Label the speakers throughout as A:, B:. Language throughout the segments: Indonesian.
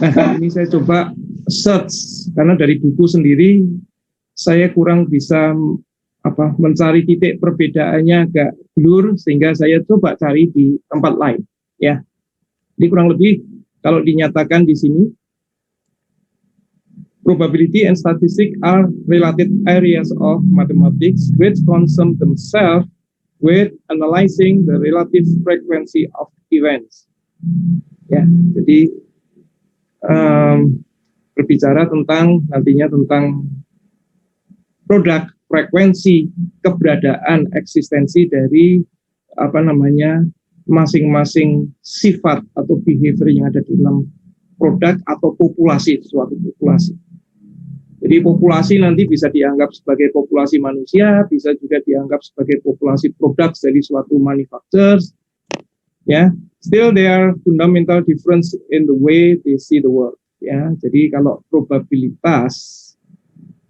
A: Nah, ini saya coba search karena dari buku sendiri saya kurang bisa mencari titik perbedaannya agak blur, sehingga saya coba cari di tempat lain. Ya, jadi kurang lebih kalau dinyatakan di sini, probability and statistics are related areas of mathematics which concern themselves with analyzing the relative frequency of events. Ya, jadi berbicara tentang nantinya tentang produk, frekuensi, keberadaan, eksistensi dari masing-masing sifat atau behavior yang ada di dalam produk atau populasi, suatu populasi. Jadi populasi nanti bisa dianggap sebagai populasi manusia, bisa juga dianggap sebagai populasi produk dari suatu manufacturers. Ya, still there are fundamental difference in the way they see the world. Ya, jadi kalau probabilitas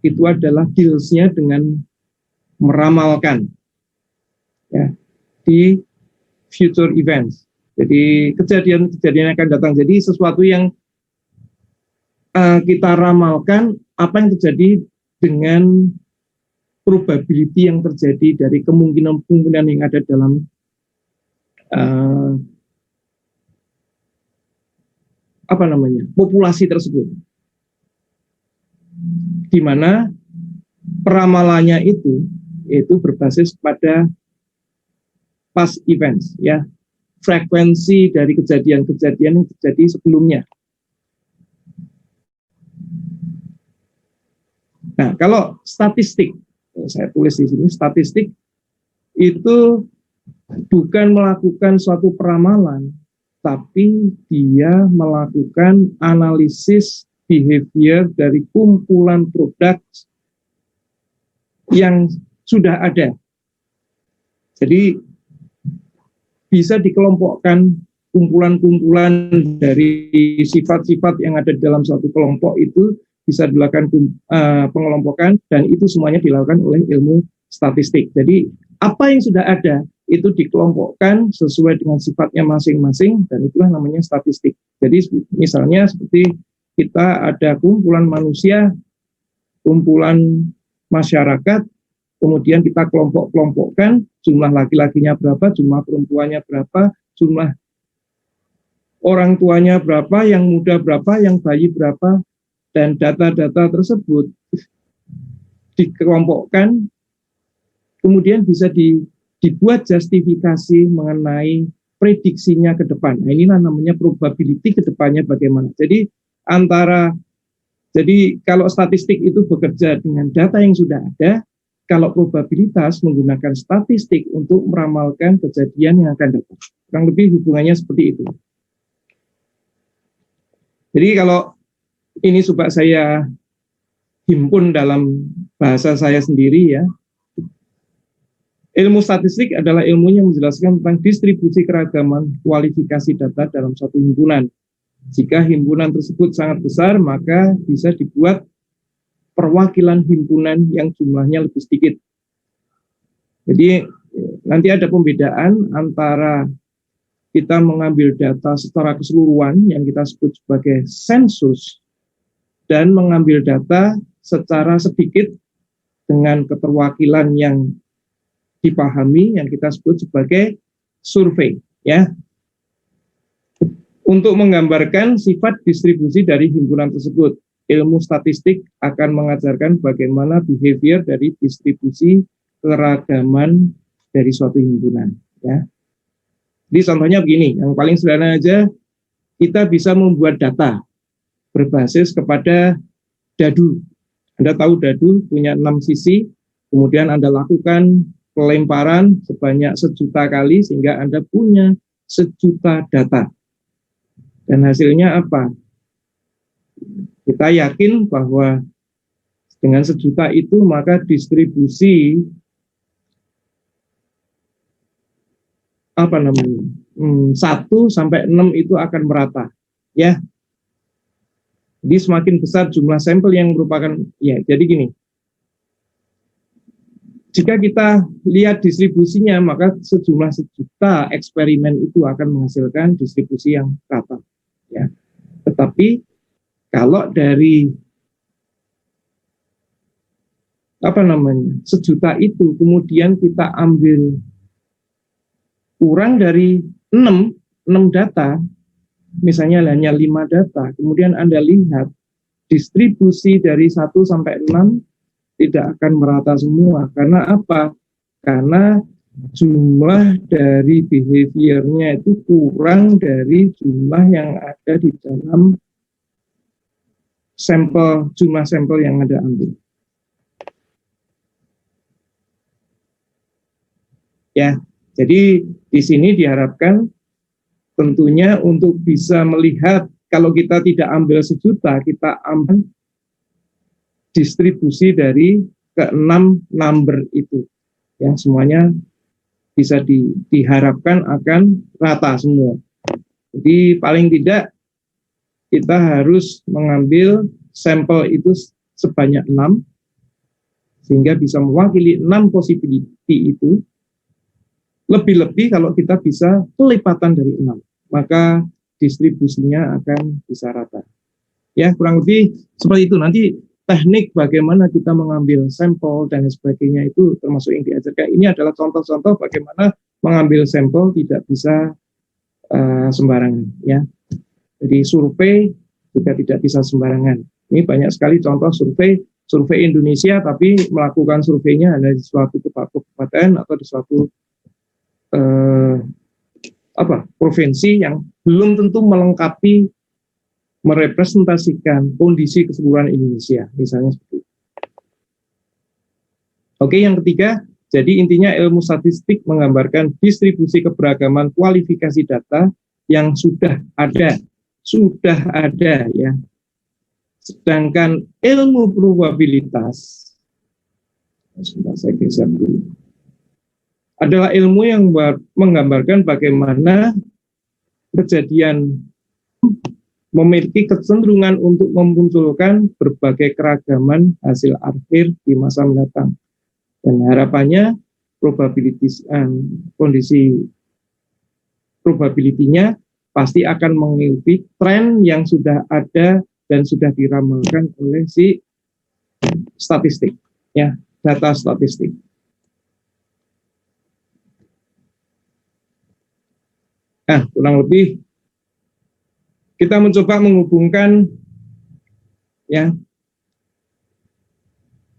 A: itu adalah deals-nya dengan meramalkan ya di future events. Jadi kejadian-kejadian yang akan datang. Jadi sesuatu yang kita ramalkan apa yang terjadi dengan probability yang terjadi dari kemungkinan-kemungkinan yang ada dalam populasi tersebut, di mana peramalannya itu yaitu berbasis pada past events, ya, frekuensi dari kejadian-kejadian yang terjadi sebelumnya. Nah, kalau statistik, saya tulis di sini, statistik itu bukan melakukan suatu peramalan, tapi dia melakukan analisis behavior dari kumpulan produk yang sudah ada. Jadi bisa dikelompokkan kumpulan-kumpulan dari sifat-sifat yang ada dalam suatu kelompok itu bisa dilakukan pengelompokan, dan itu semuanya dilakukan oleh ilmu statistik. Jadi apa yang sudah ada itu dikelompokkan sesuai dengan sifatnya masing-masing, dan itulah namanya statistik. Jadi misalnya seperti kita ada kumpulan manusia, kumpulan masyarakat, kemudian kita kelompok-kelompokkan, jumlah laki-lakinya berapa, jumlah perempuannya berapa, jumlah orang tuanya berapa, yang muda berapa, yang bayi berapa, dan data-data tersebut dikelompokkan, kemudian bisa dibuat justifikasi mengenai prediksinya ke depan. Nah, inilah namanya probability ke depannya bagaimana. Jadi kalau statistik itu bekerja dengan data yang sudah ada, kalau probabilitas menggunakan statistik untuk meramalkan kejadian yang akan datang. Kurang lebih hubungannya seperti itu. Jadi kalau ini coba saya himpun dalam bahasa saya sendiri ya. Ilmu statistik adalah ilmu yang menjelaskan tentang distribusi keragaman kualifikasi data dalam suatu himpunan. Jika himpunan tersebut sangat besar, maka bisa dibuat perwakilan himpunan yang jumlahnya lebih sedikit. Jadi nanti ada pembedaan antara kita mengambil data secara keseluruhan yang kita sebut sebagai sensus, dan mengambil data secara sedikit dengan keterwakilan yang dipahami yang kita sebut sebagai survei, ya, untuk menggambarkan sifat distribusi dari himpunan tersebut. Ilmu statistik akan mengajarkan bagaimana behavior dari distribusi keragaman dari suatu himpunan, ya. Jadi contohnya begini, yang paling sederhana aja, kita bisa membuat data berbasis kepada dadu. Anda tahu dadu punya 6 sisi, kemudian Anda lakukan pelemparan sebanyak 1.000.000 kali sehingga Anda punya 1.000.000 data. Dan hasilnya apa? Kita yakin bahwa dengan 1.000.000 itu maka distribusi 1 sampai 6 itu akan merata, ya. Jadi semakin besar jumlah sampel yang merupakan, ya, jadi gini, jika kita lihat distribusinya, maka sejumlah 1.000.000 eksperimen itu akan menghasilkan distribusi yang rata, ya. Tetapi Kalau dari sejuta itu kemudian kita ambil kurang dari 6 data, misalnya hanya 5 data, kemudian Anda lihat distribusi dari 1 sampai 6 tidak akan merata semua. Karena apa? Karena jumlah dari behaviornya itu kurang dari jumlah yang ada di dalam jumlah sampel yang Anda ambil. Ya, jadi di sini diharapkan tentunya untuk bisa melihat kalau kita tidak ambil sejuta, kita ambil distribusi dari ke-6 number itu. Ya, semuanya bisa diharapkan akan rata semua. Jadi paling tidak kita harus mengambil sampel itu sebanyak 6 sehingga bisa mewakili 6 possibility itu. Lebih-lebih kalau kita bisa kelipatan dari 6, maka distribusinya akan bisa rata. Ya, kurang lebih seperti itu. Nanti teknik bagaimana kita mengambil sampel dan sebagainya itu termasuk yang diajarkan. Ini adalah contoh-contoh bagaimana mengambil sampel tidak bisa sembarangan. Ya, jadi survei juga tidak bisa sembarangan. Ini banyak sekali contoh survei Indonesia, tapi melakukan surveinya hanya di suatu kabupaten atau di suatu provinsi yang belum tentu melengkapi merepresentasikan kondisi keseluruhan Indonesia, misalnya seperti itu. Oke, yang ketiga, jadi intinya ilmu statistik menggambarkan distribusi keberagaman kualifikasi data yang sudah ada ya. Sedangkan ilmu probabilitas, sebentar saya geser dulu, adalah ilmu yang menggambarkan bagaimana kejadian memiliki kecenderungan untuk memunculkan berbagai keragaman hasil akhir di masa mendatang. Dan harapannya kondisi probability-nya pasti akan mengikuti tren yang sudah ada dan sudah diramalkan oleh si statistik, ya, data statistik. Nah, kurang lebih kita mencoba menghubungkan, ya,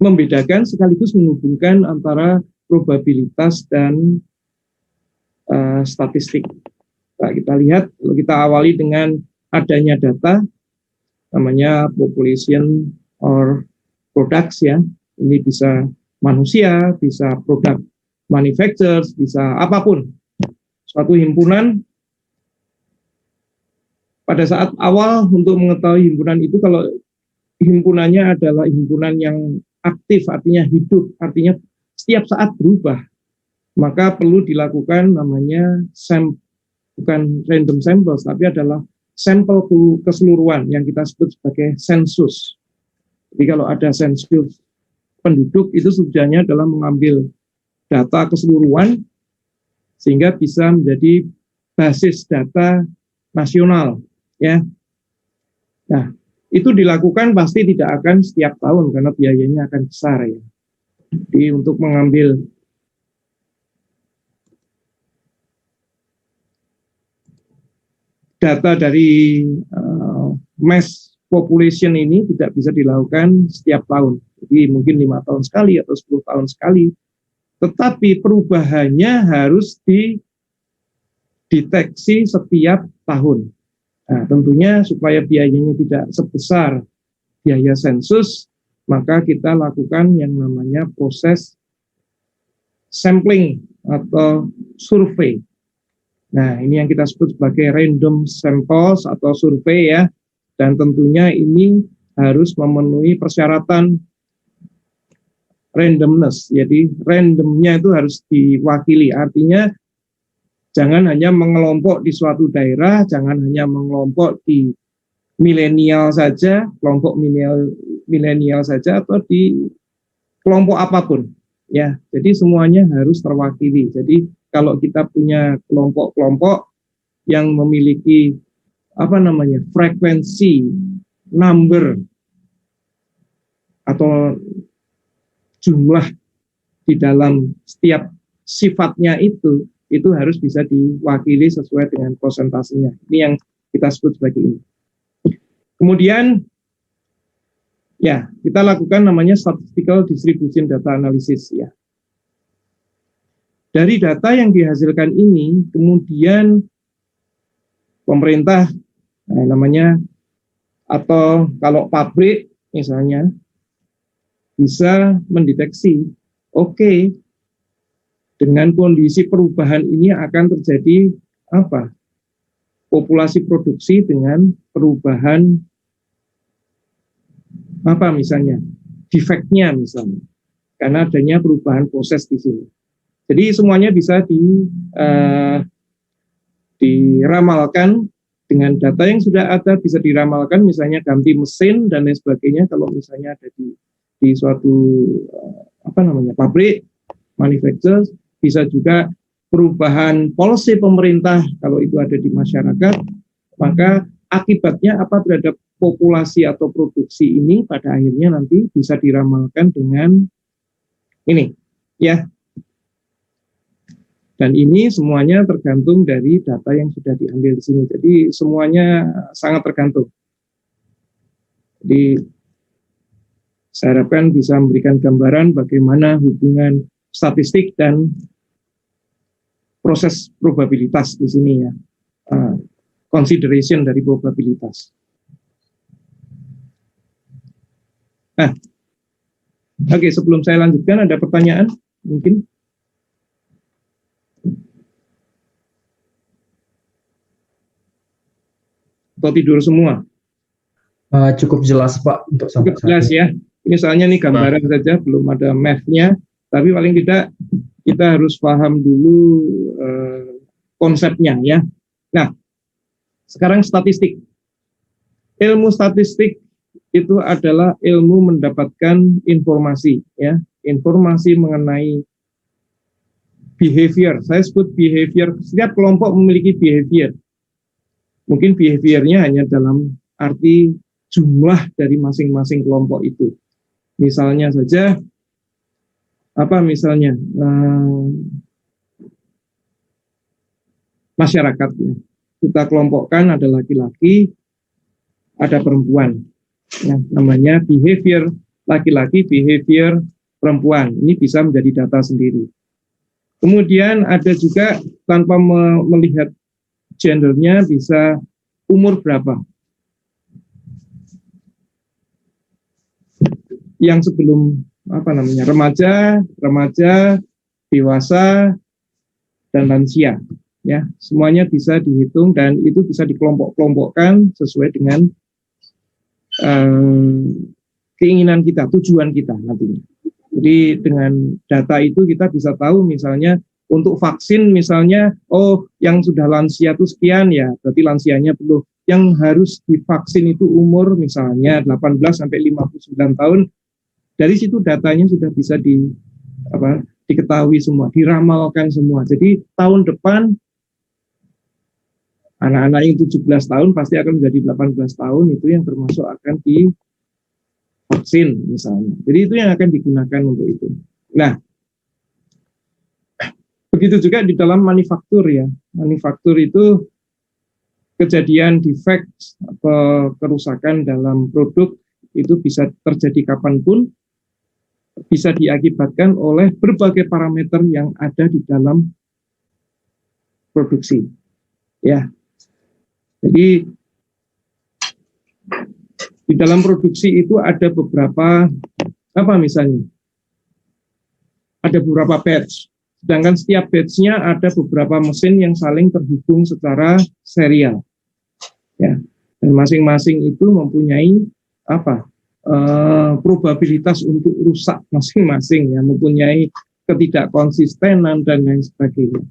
A: membedakan sekaligus menghubungkan antara probabilitas dan statistik. Nah, kita lihat, kalau kita awali dengan adanya data, namanya population or products, ya. Ini bisa manusia, bisa produk manufacturers, bisa apapun. Suatu himpunan, pada saat awal untuk mengetahui himpunan itu, kalau himpunannya adalah himpunan yang aktif, artinya hidup, artinya setiap saat berubah, maka perlu dilakukan namanya bukan random samples, tapi adalah sampel keseluruhan yang kita sebut sebagai sensus. Jadi kalau ada sensus penduduk, itu tujuannya adalah mengambil data keseluruhan sehingga bisa menjadi basis data nasional, ya. Nah, itu dilakukan pasti tidak akan setiap tahun karena biayanya akan besar, ya. Jadi untuk mengambil data dari mass population ini tidak bisa dilakukan setiap tahun. Jadi mungkin 5 tahun sekali atau 10 tahun sekali. Tetapi perubahannya harus dideteksi setiap tahun. Nah, tentunya supaya biayanya tidak sebesar biaya sensus, maka kita lakukan yang namanya proses sampling atau survei. Nah, ini yang kita sebut sebagai random samples atau survei, ya. Dan tentunya ini harus memenuhi persyaratan randomness. Jadi randomnya itu harus diwakili. Artinya jangan hanya mengelompok di suatu daerah, jangan hanya mengelompok di milenial saja, kelompok milenial saja, atau di kelompok apapun, ya. Jadi semuanya harus terwakili. Jadi kalau kita punya kelompok-kelompok yang memiliki frekuensi number atau jumlah di dalam setiap sifatnya itu harus bisa diwakili sesuai dengan persentasenya. Ini yang kita sebut sebagai ini. Kemudian ya, kita lakukan namanya statistical distribution data analysis ya. Dari data yang dihasilkan ini, kemudian pemerintah namanya, atau kalau pabrik misalnya, bisa mendeteksi, oke, dengan kondisi perubahan ini akan terjadi apa? Populasi produksi dengan perubahan apa misalnya? Defeknya misalnya. Karena adanya perubahan proses di sini. Jadi semuanya bisa diramalkan dengan data yang sudah ada, bisa diramalkan misalnya ganti mesin dan lain sebagainya. Kalau misalnya ada di suatu pabrik manufacturer, bisa juga perubahan policy pemerintah kalau itu ada di masyarakat, maka akibatnya apa terhadap populasi atau produksi ini pada akhirnya nanti bisa diramalkan dengan ini ya. Dan ini semuanya tergantung dari data yang sudah diambil di sini. Jadi semuanya sangat tergantung. Jadi saya harapkan bisa memberikan gambaran bagaimana hubungan statistik dan proses probabilitas di sini ya. Consideration dari probabilitas. Nah, oke, sebelum saya lanjutkan ada pertanyaan mungkin? Atau tidur semua?
B: Cukup jelas Pak untuk sampai
A: cukup jelas ya. Misalnya nih gambaran saja, belum ada math-nya, tapi paling tidak kita harus paham dulu konsepnya ya. Nah, sekarang statistik. Ilmu statistik itu adalah ilmu mendapatkan informasi ya, informasi mengenai behavior. Saya sebut behavior. Setiap kelompok memiliki behavior. Mungkin behaviornya hanya dalam arti jumlah dari masing-masing kelompok itu. Misalnya saja, masyarakat ya. Kita kelompokkan ada laki-laki, ada perempuan. Ya, namanya behavior laki-laki, behavior perempuan. Ini bisa menjadi data sendiri. Kemudian ada juga tanpa melihat gendernya, bisa umur berapa. Yang sebelum remaja, dewasa, dan lansia. Ya, semuanya bisa dihitung dan itu bisa dikelompok-kelompokkan sesuai dengan keinginan kita, tujuan kita nantinya. Jadi dengan data itu kita bisa tahu misalnya untuk vaksin misalnya, oh yang sudah lansia itu sekian ya, berarti lansianya perlu. Yang harus divaksin itu umur misalnya 18 sampai 59 tahun. Dari situ datanya sudah bisa diketahui semua, diramalkan semua. Jadi tahun depan anak-anak yang 17 tahun pasti akan menjadi 18 tahun, itu yang termasuk akan divaksin misalnya. Jadi itu yang akan digunakan untuk itu. Nah, begitu juga di dalam manufaktur ya. Manufaktur itu kejadian defect atau kerusakan dalam produk itu bisa terjadi kapanpun, bisa diakibatkan oleh berbagai parameter yang ada di dalam produksi. Ya. Jadi di dalam produksi itu ada beberapa misalnya? Ada beberapa batch. Sedangkan setiap batch-nya ada beberapa mesin yang saling terhubung secara serial. Ya, dan masing-masing itu mempunyai probabilitas untuk rusak masing-masing, ya, mempunyai ketidakkonsistenan dan lain sebagainya.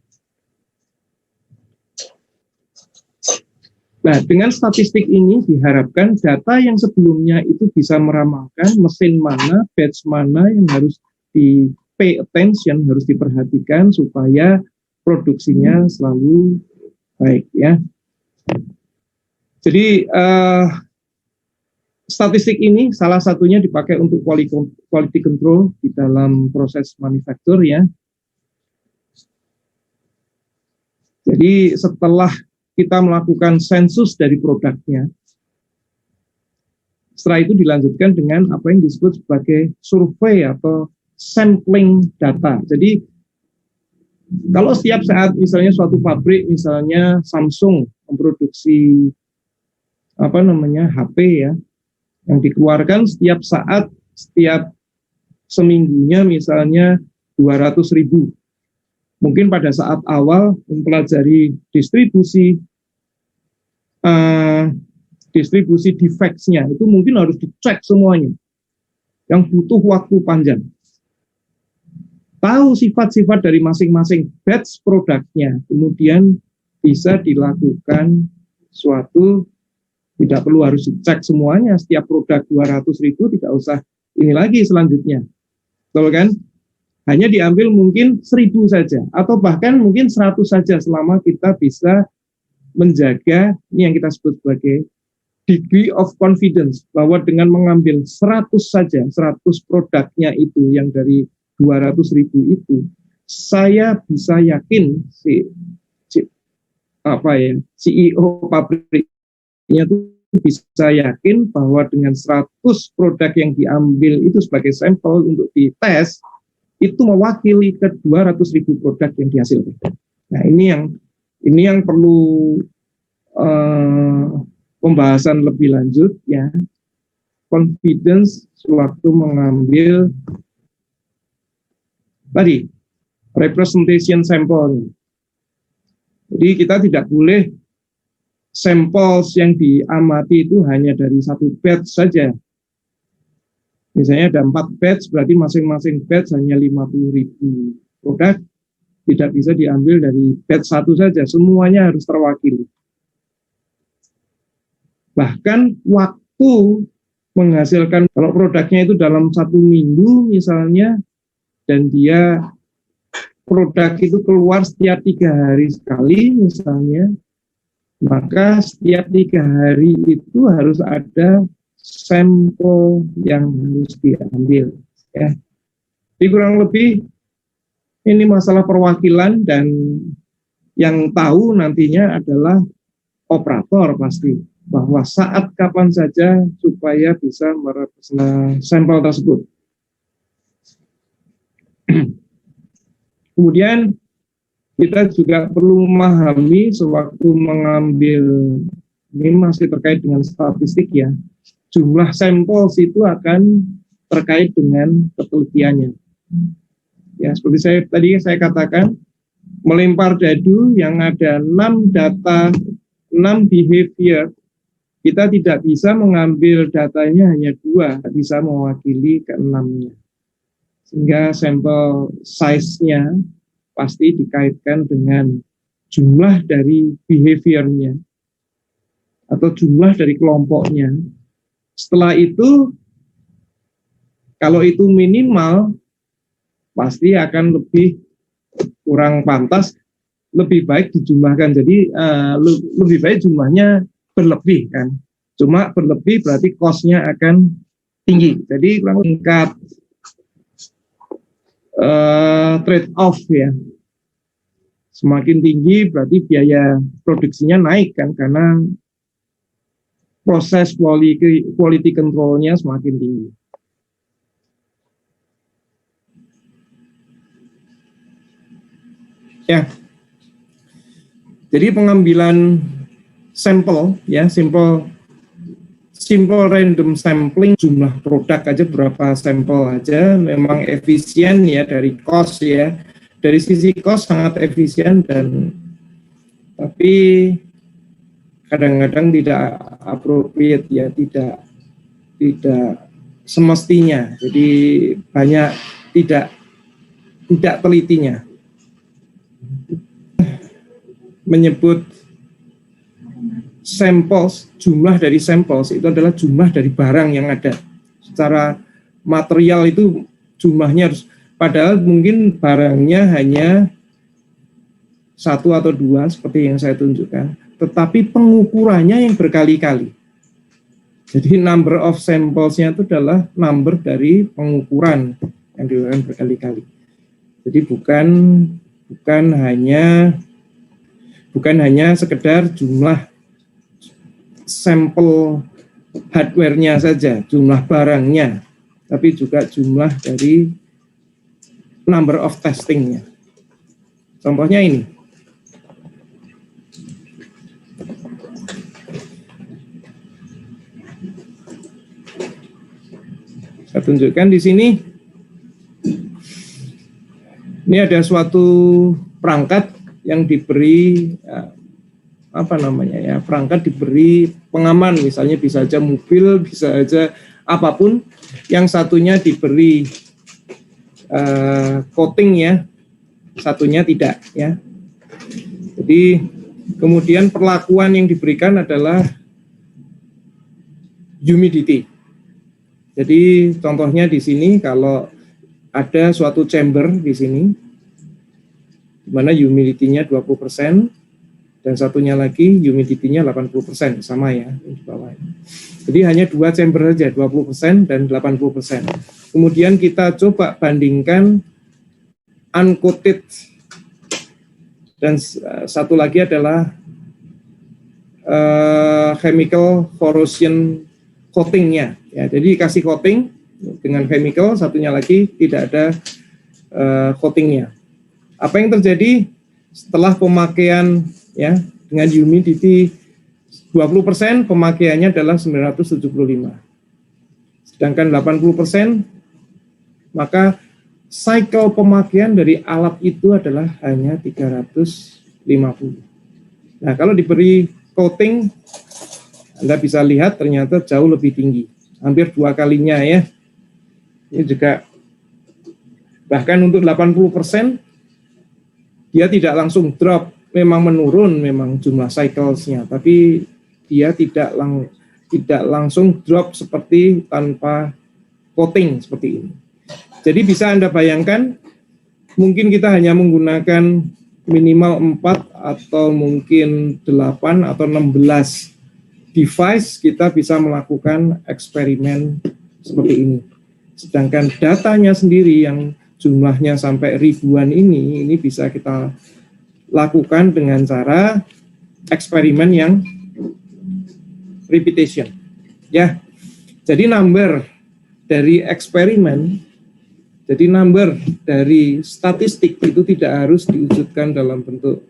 A: Nah, dengan statistik ini diharapkan data yang sebelumnya itu bisa meramalkan mesin mana, batch mana yang harus di pay attention, harus diperhatikan supaya produksinya selalu baik ya. Jadi statistik ini salah satunya dipakai untuk quality control di dalam proses manufaktur ya. Jadi setelah kita melakukan sensus dari produknya, setelah itu dilanjutkan dengan apa yang disebut sebagai survei atau sampling data. Jadi kalau setiap saat misalnya suatu pabrik, misalnya Samsung memproduksi HP ya, yang dikeluarkan setiap saat, setiap seminggunya misalnya 200.000. Mungkin pada saat awal mempelajari distribusi defects-nya, itu mungkin harus dicek semuanya, yang butuh waktu panjang. Tahu sifat-sifat dari masing-masing batch produknya, kemudian bisa dilakukan suatu, tidak perlu harus dicek semuanya, setiap produk 200.000, tidak usah ini lagi selanjutnya, betul kan? Hanya diambil mungkin 1.000 saja, atau bahkan mungkin 100 saja, selama kita bisa menjaga, ini yang kita sebut sebagai degree of confidence, bahwa dengan mengambil 100 saja, 100 produknya itu yang dari 200.000 itu, saya bisa yakin CEO pabriknya itu bisa yakin bahwa dengan 100 produk yang diambil itu sebagai sampel untuk dites, itu mewakili ke 200.000 produk yang dihasilkan. Nah, ini yang perlu pembahasan lebih lanjut ya. Confidence sewaktu mengambil tadi representation sampel. Jadi kita tidak boleh samples yang diamati itu hanya dari satu batch saja. Misalnya ada 4 batch, berarti masing-masing batch hanya 50.000 produk, tidak bisa diambil dari batch satu saja, semuanya harus terwakili. Bahkan waktu menghasilkan, kalau produknya itu dalam 1 minggu misalnya, dan dia produk itu keluar setiap 3 hari sekali misalnya, maka setiap 3 hari itu harus ada sampel yang harus diambil ya. Jadi kurang lebih ini masalah perwakilan, dan yang tahu nantinya adalah operator pasti, bahwa saat kapan saja supaya bisa merepresentasikan sampel tersebut. Kemudian kita juga perlu memahami sewaktu mengambil, ini masih terkait dengan statistik ya, jumlah sampel itu akan terkait dengan ketelitiannya. Ya, seperti tadi saya katakan, melempar dadu yang ada 6 data, 6 behavior, kita tidak bisa mengambil datanya hanya 2, bisa mewakili ke-6-nya. Sehingga sampel size-nya pasti dikaitkan dengan jumlah dari behavior-nya atau jumlah dari kelompoknya. Setelah itu, kalau itu minimal, pasti akan lebih kurang pantas, lebih baik dijumlahkan. Jadi lebih baik jumlahnya berlebih kan. Cuma berlebih berarti cost-nya akan tinggi. Jadi kurang tingkat trade off ya, semakin tinggi berarti biaya produksinya naik kan, karena proses quality control-nya semakin tinggi. Ya, jadi pengambilan sampel ya, simple random sampling, jumlah produk aja berapa sampel aja, memang efisien ya dari cost ya. Dari sisi cost sangat efisien, dan tapi kadang-kadang tidak appropriate ya, tidak semestinya. Jadi banyak tidak telitinya. Menyebut samples, jumlah dari samples itu adalah jumlah dari barang yang ada. Secara material itu jumlahnya harus, padahal mungkin barangnya hanya 1 atau 2 seperti yang saya tunjukkan, tetapi pengukurannya yang berkali-kali. Jadi number of samples-nya itu adalah number dari pengukuran yang dilakukan berkali-kali. Jadi bukan hanya sekedar jumlah sampel hardware-nya saja, jumlah barangnya, tapi juga jumlah dari number of testing-nya. Contohnya ini. Saya tunjukkan di sini. Ini ada suatu perangkat yang diberi perangkat diberi pengaman, misalnya bisa aja mobil, bisa aja apapun. Yang satunya diberi coating ya, satunya tidak ya. Jadi kemudian perlakuan yang diberikan adalah humidity. Jadi contohnya di sini kalau ada suatu chamber di sini, di mana humidity-nya 20%, dan satunya lagi humidity-nya 80%, sama ya di bawah. Jadi hanya dua chamber saja, 20% dan 80%. Kemudian kita coba bandingkan uncoated, dan satu lagi adalah chemical corrosion coating-nya. Ya, jadi kasih coating dengan chemical, satunya lagi tidak ada coating-nya. Apa yang terjadi setelah pemakaian ya dengan humidity 20%, pemakaiannya adalah 975. Sedangkan 80%, maka cycle pemakaian dari alat itu adalah hanya 350. Nah, kalau diberi coating, Anda bisa lihat ternyata jauh lebih tinggi, hampir 2 kalinya ya. Ini juga bahkan untuk 80% dia tidak langsung drop, memang menurun memang jumlah cycles-nya, tapi dia tidak langsung drop seperti tanpa coating seperti ini. Jadi bisa Anda bayangkan, mungkin kita hanya menggunakan minimal 4 atau mungkin 8 atau 16 device, kita bisa melakukan eksperimen seperti ini. Sedangkan datanya sendiri yang jumlahnya sampai ribuan ini bisa kita lakukan dengan cara eksperimen yang repetition. Ya, jadi number dari eksperimen, jadi number dari statistik itu tidak harus diwujudkan dalam bentuk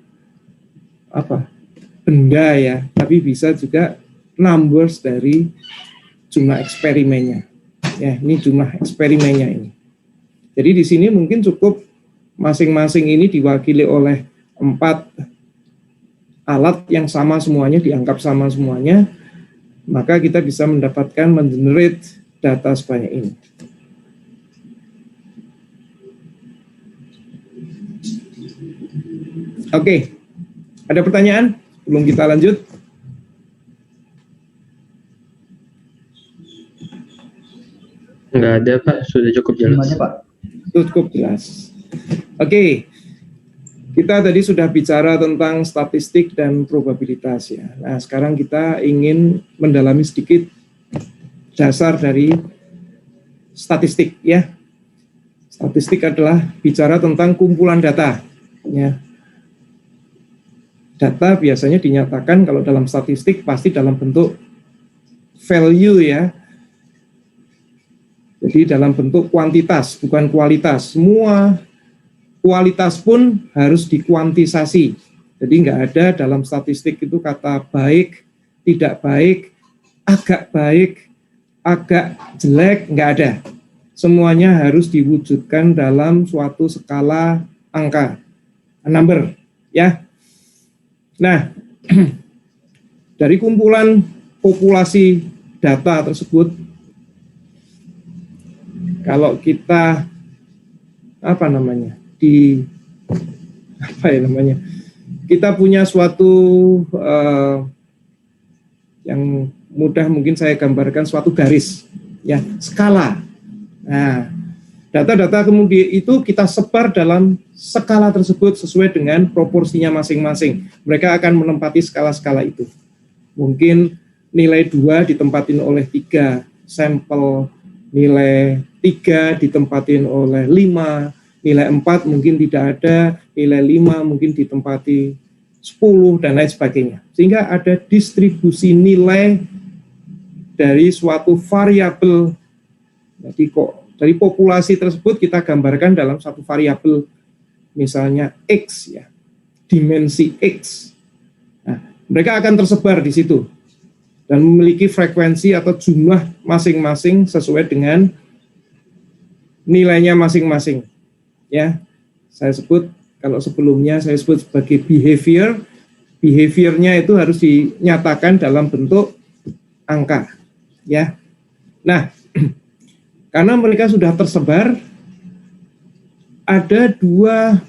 A: benda ya, tapi bisa juga numbers dari jumlah eksperimennya. Ya, ini jumlah eksperimennya ini. Jadi di sini mungkin cukup masing-masing ini diwakili oleh 4 alat yang sama semuanya, dianggap sama semuanya, maka kita bisa mendapatkan mengenerate data sebanyak ini. Oke, ada pertanyaan sebelum kita lanjut?
B: Enggak ada Pak, sudah cukup jelas.
A: Cukup jelas. Oke, kita tadi sudah bicara tentang statistik dan probabilitas ya. Nah, sekarang kita ingin mendalami sedikit dasar dari statistik ya. Statistik adalah bicara tentang kumpulan data ya. Data biasanya dinyatakan kalau dalam statistik pasti dalam bentuk value ya. Jadi dalam bentuk kuantitas, bukan kualitas. Semua kualitas pun harus dikuantisasi. Jadi nggak ada dalam statistik itu kata baik, tidak baik, agak jelek, nggak ada. Semuanya harus diwujudkan dalam suatu skala angka, number, ya. Nah, dari kumpulan populasi data tersebut, kalau kita kita punya suatu yang mudah mungkin saya gambarkan suatu garis ya, skala. Nah, data-data kemudian itu kita sebar dalam skala tersebut sesuai dengan proporsinya masing-masing. Mereka akan menempati skala-skala itu. Mungkin nilai 2 ditempatin oleh 3 sampel, nilai 3 ditempatin oleh 5, nilai 4 mungkin tidak ada, nilai 5 mungkin ditempati 10, dan lain sebagainya. Sehingga ada distribusi nilai dari suatu variabel. Jadi dari populasi tersebut kita gambarkan dalam satu variabel, misalnya X, ya, dimensi X. Nah, mereka akan tersebar di situ dan memiliki frekuensi atau jumlah masing-masing sesuai dengan nilainya masing-masing. Ya, saya sebut, kalau sebelumnya saya sebut sebagai behavior. Behaviornya itu harus dinyatakan dalam bentuk angka. Ya, nah, karena mereka sudah tersebar, ada dua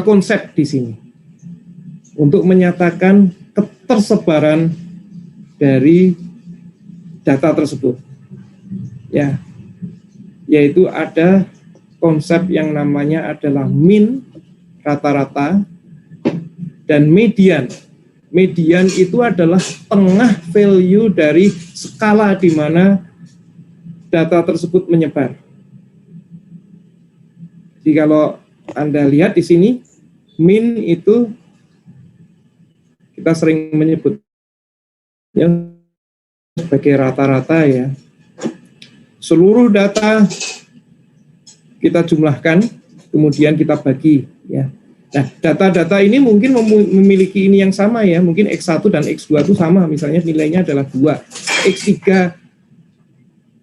A: konsep di sini untuk menyatakan ketersebaran dari data tersebut. Ya, yaitu ada konsep yang namanya adalah mean, rata-rata, dan median. Median itu adalah tengah value dari skala di mana data tersebut menyebar. Jadi kalau Anda lihat di sini, mean itu kita sering menyebutnya sebagai rata-rata, ya. Seluruh data kita jumlahkan, kemudian kita bagi, ya. Nah, data-data ini mungkin memiliki ini yang sama, ya. Mungkin X1 dan X2 itu sama, misalnya nilainya adalah 2. X3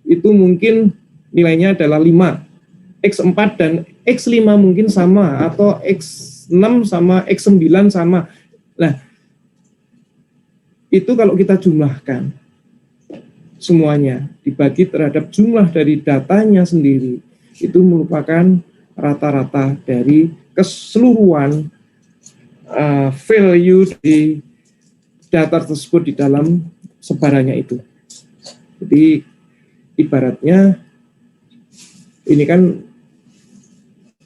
A: itu mungkin nilainya adalah 5. X4 dan X5 mungkin sama, atau X6 sama X9 sama. Nah, itu kalau kita jumlahkan semuanya, dibagi terhadap jumlah dari datanya sendiri, itu merupakan rata-rata dari keseluruhan value di data tersebut di dalam sebarannya itu. Jadi ibaratnya ini kan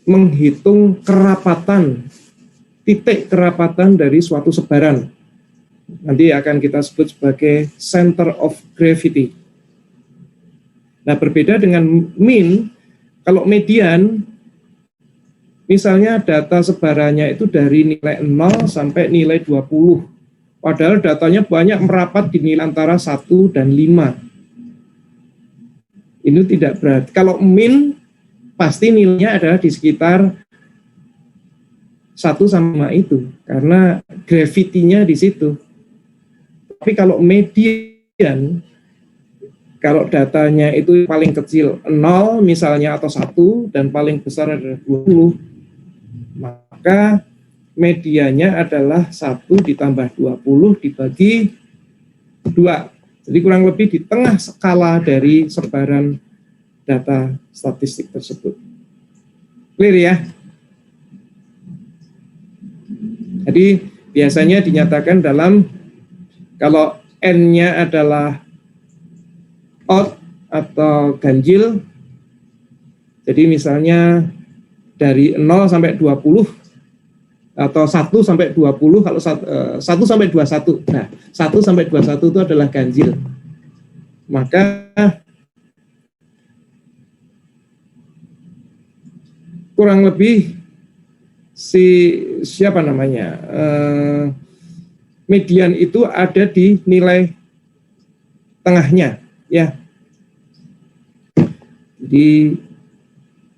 A: menghitung kerapatan, titik kerapatan dari suatu sebaran. Nanti akan kita sebut sebagai center of gravity. Nah, berbeda dengan mean, kalau median, misalnya data sebarannya itu dari nilai 0 sampai nilai 20. Padahal datanya banyak merapat di nilai antara 1 dan 5. Ini tidak berarti. Kalau mean, pasti nilainya adalah di sekitar 1 sama itu. Karena gravity-nya di situ. Tapi kalau median, kalau datanya itu paling kecil 0 misalnya atau 1 dan paling besar adalah 20, maka medianya adalah 1 ditambah 20 dibagi 2. Jadi kurang lebih di tengah skala dari sebaran data statistik tersebut. Clear, ya? Jadi biasanya dinyatakan dalam, kalau N-nya adalah odd atau ganjil, jadi misalnya dari 0 sampai 20 atau 1 sampai 20, kalau 1 sampai 21. Nah, 1 sampai 21 itu adalah ganjil. Maka kurang lebih siapa namanya? Median itu ada di nilai tengahnya, ya. Jadi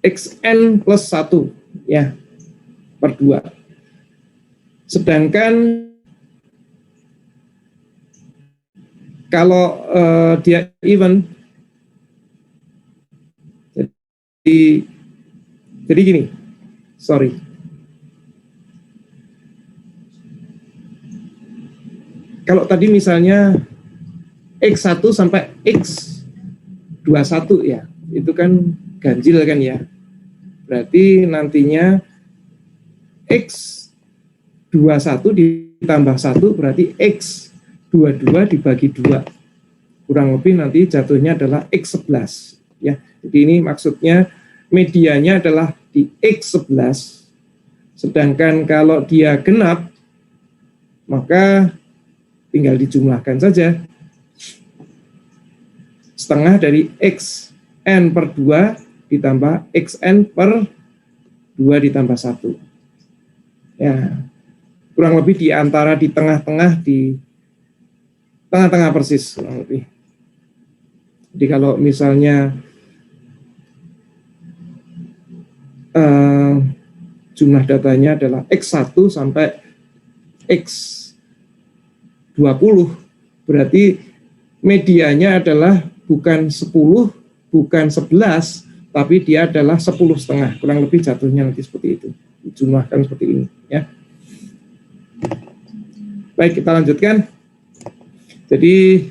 A: XN plus 1, ya, per 2. Sedangkan kalau dia even, jadi gini, sorry. Kalau tadi misalnya X1 sampai X21, ya, itu kan ganjil kan, ya. Berarti nantinya X21 ditambah 1 berarti X22 dibagi 2. Kurang lebih nanti jatuhnya adalah X11, ya. Jadi ini maksudnya medianya adalah di X11. Sedangkan kalau dia genap, maka tinggal dijumlahkan saja. Setengah dari xn per 2 ditambah xn per 2 ditambah 1. Ya, kurang lebih di antara di tengah-tengah, di tengah-tengah persis kurang lebih. Jadi kalau misalnya jumlah datanya adalah X1 sampai X20, berarti medianya adalah bukan 10, bukan 11, tapi dia adalah 10,5. Kurang lebih jatuhnya nanti seperti itu. Dijumlahkan seperti ini. Ya. Baik, kita lanjutkan. Jadi,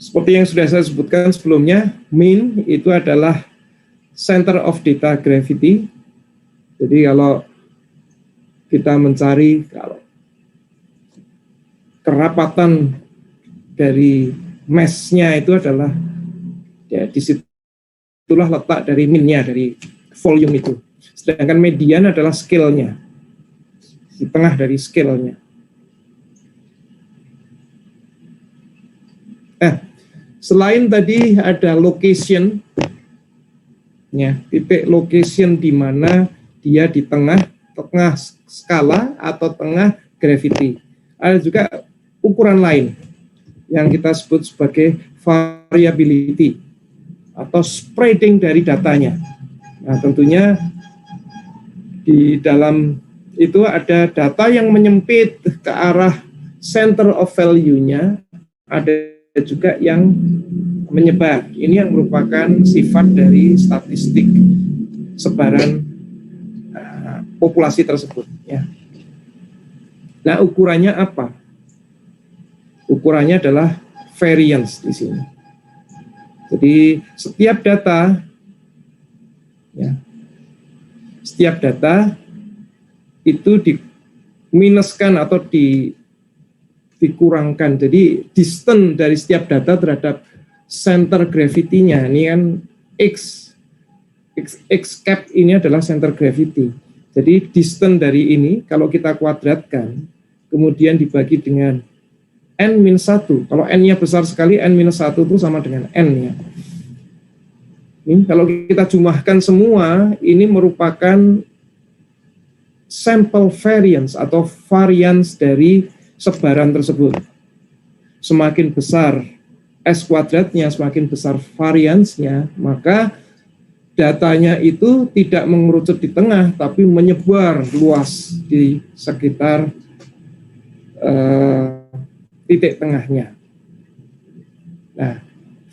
A: seperti yang sudah saya sebutkan sebelumnya, mean itu adalah center of data gravity. Jadi kalau kita mencari kalau kerapatan dari mass-nya itu adalah, ya, disitulah letak dari mean-nya, dari volume itu. Sedangkan median adalah scale-nya, di tengah dari scale-nya. Selain tadi ada location, ya, titik location di mana dia di tengah skala atau tengah gravity. Ada juga ukuran lain yang kita sebut sebagai variability atau spreading dari datanya. Nah, tentunya di dalam itu ada data yang menyempit ke arah center of value-nya, ada juga yang menyebar. Ini yang merupakan sifat dari statistik sebaran populasi tersebut. Ya. Nah, ukurannya apa? Ukurannya adalah variance di sini. Jadi setiap data, ya, setiap data itu diminuskan atau dikurangkan. Jadi distance dari setiap data terhadap center gravity-nya. Ini kan X cap ini adalah center gravity. Jadi distance dari ini kalau kita kuadratkan, kemudian dibagi dengan N-1. Kalau N-nya besar sekali, N-1 itu sama dengan N-nya. Ini kalau kita jumlahkan semua, ini merupakan sample variance atau variance dari sebaran tersebut. Semakin besar S kuadratnya, semakin besar variance-nya, maka datanya itu tidak mengerucut di tengah, tapi menyebar luas di sekitar titik tengahnya. Nah,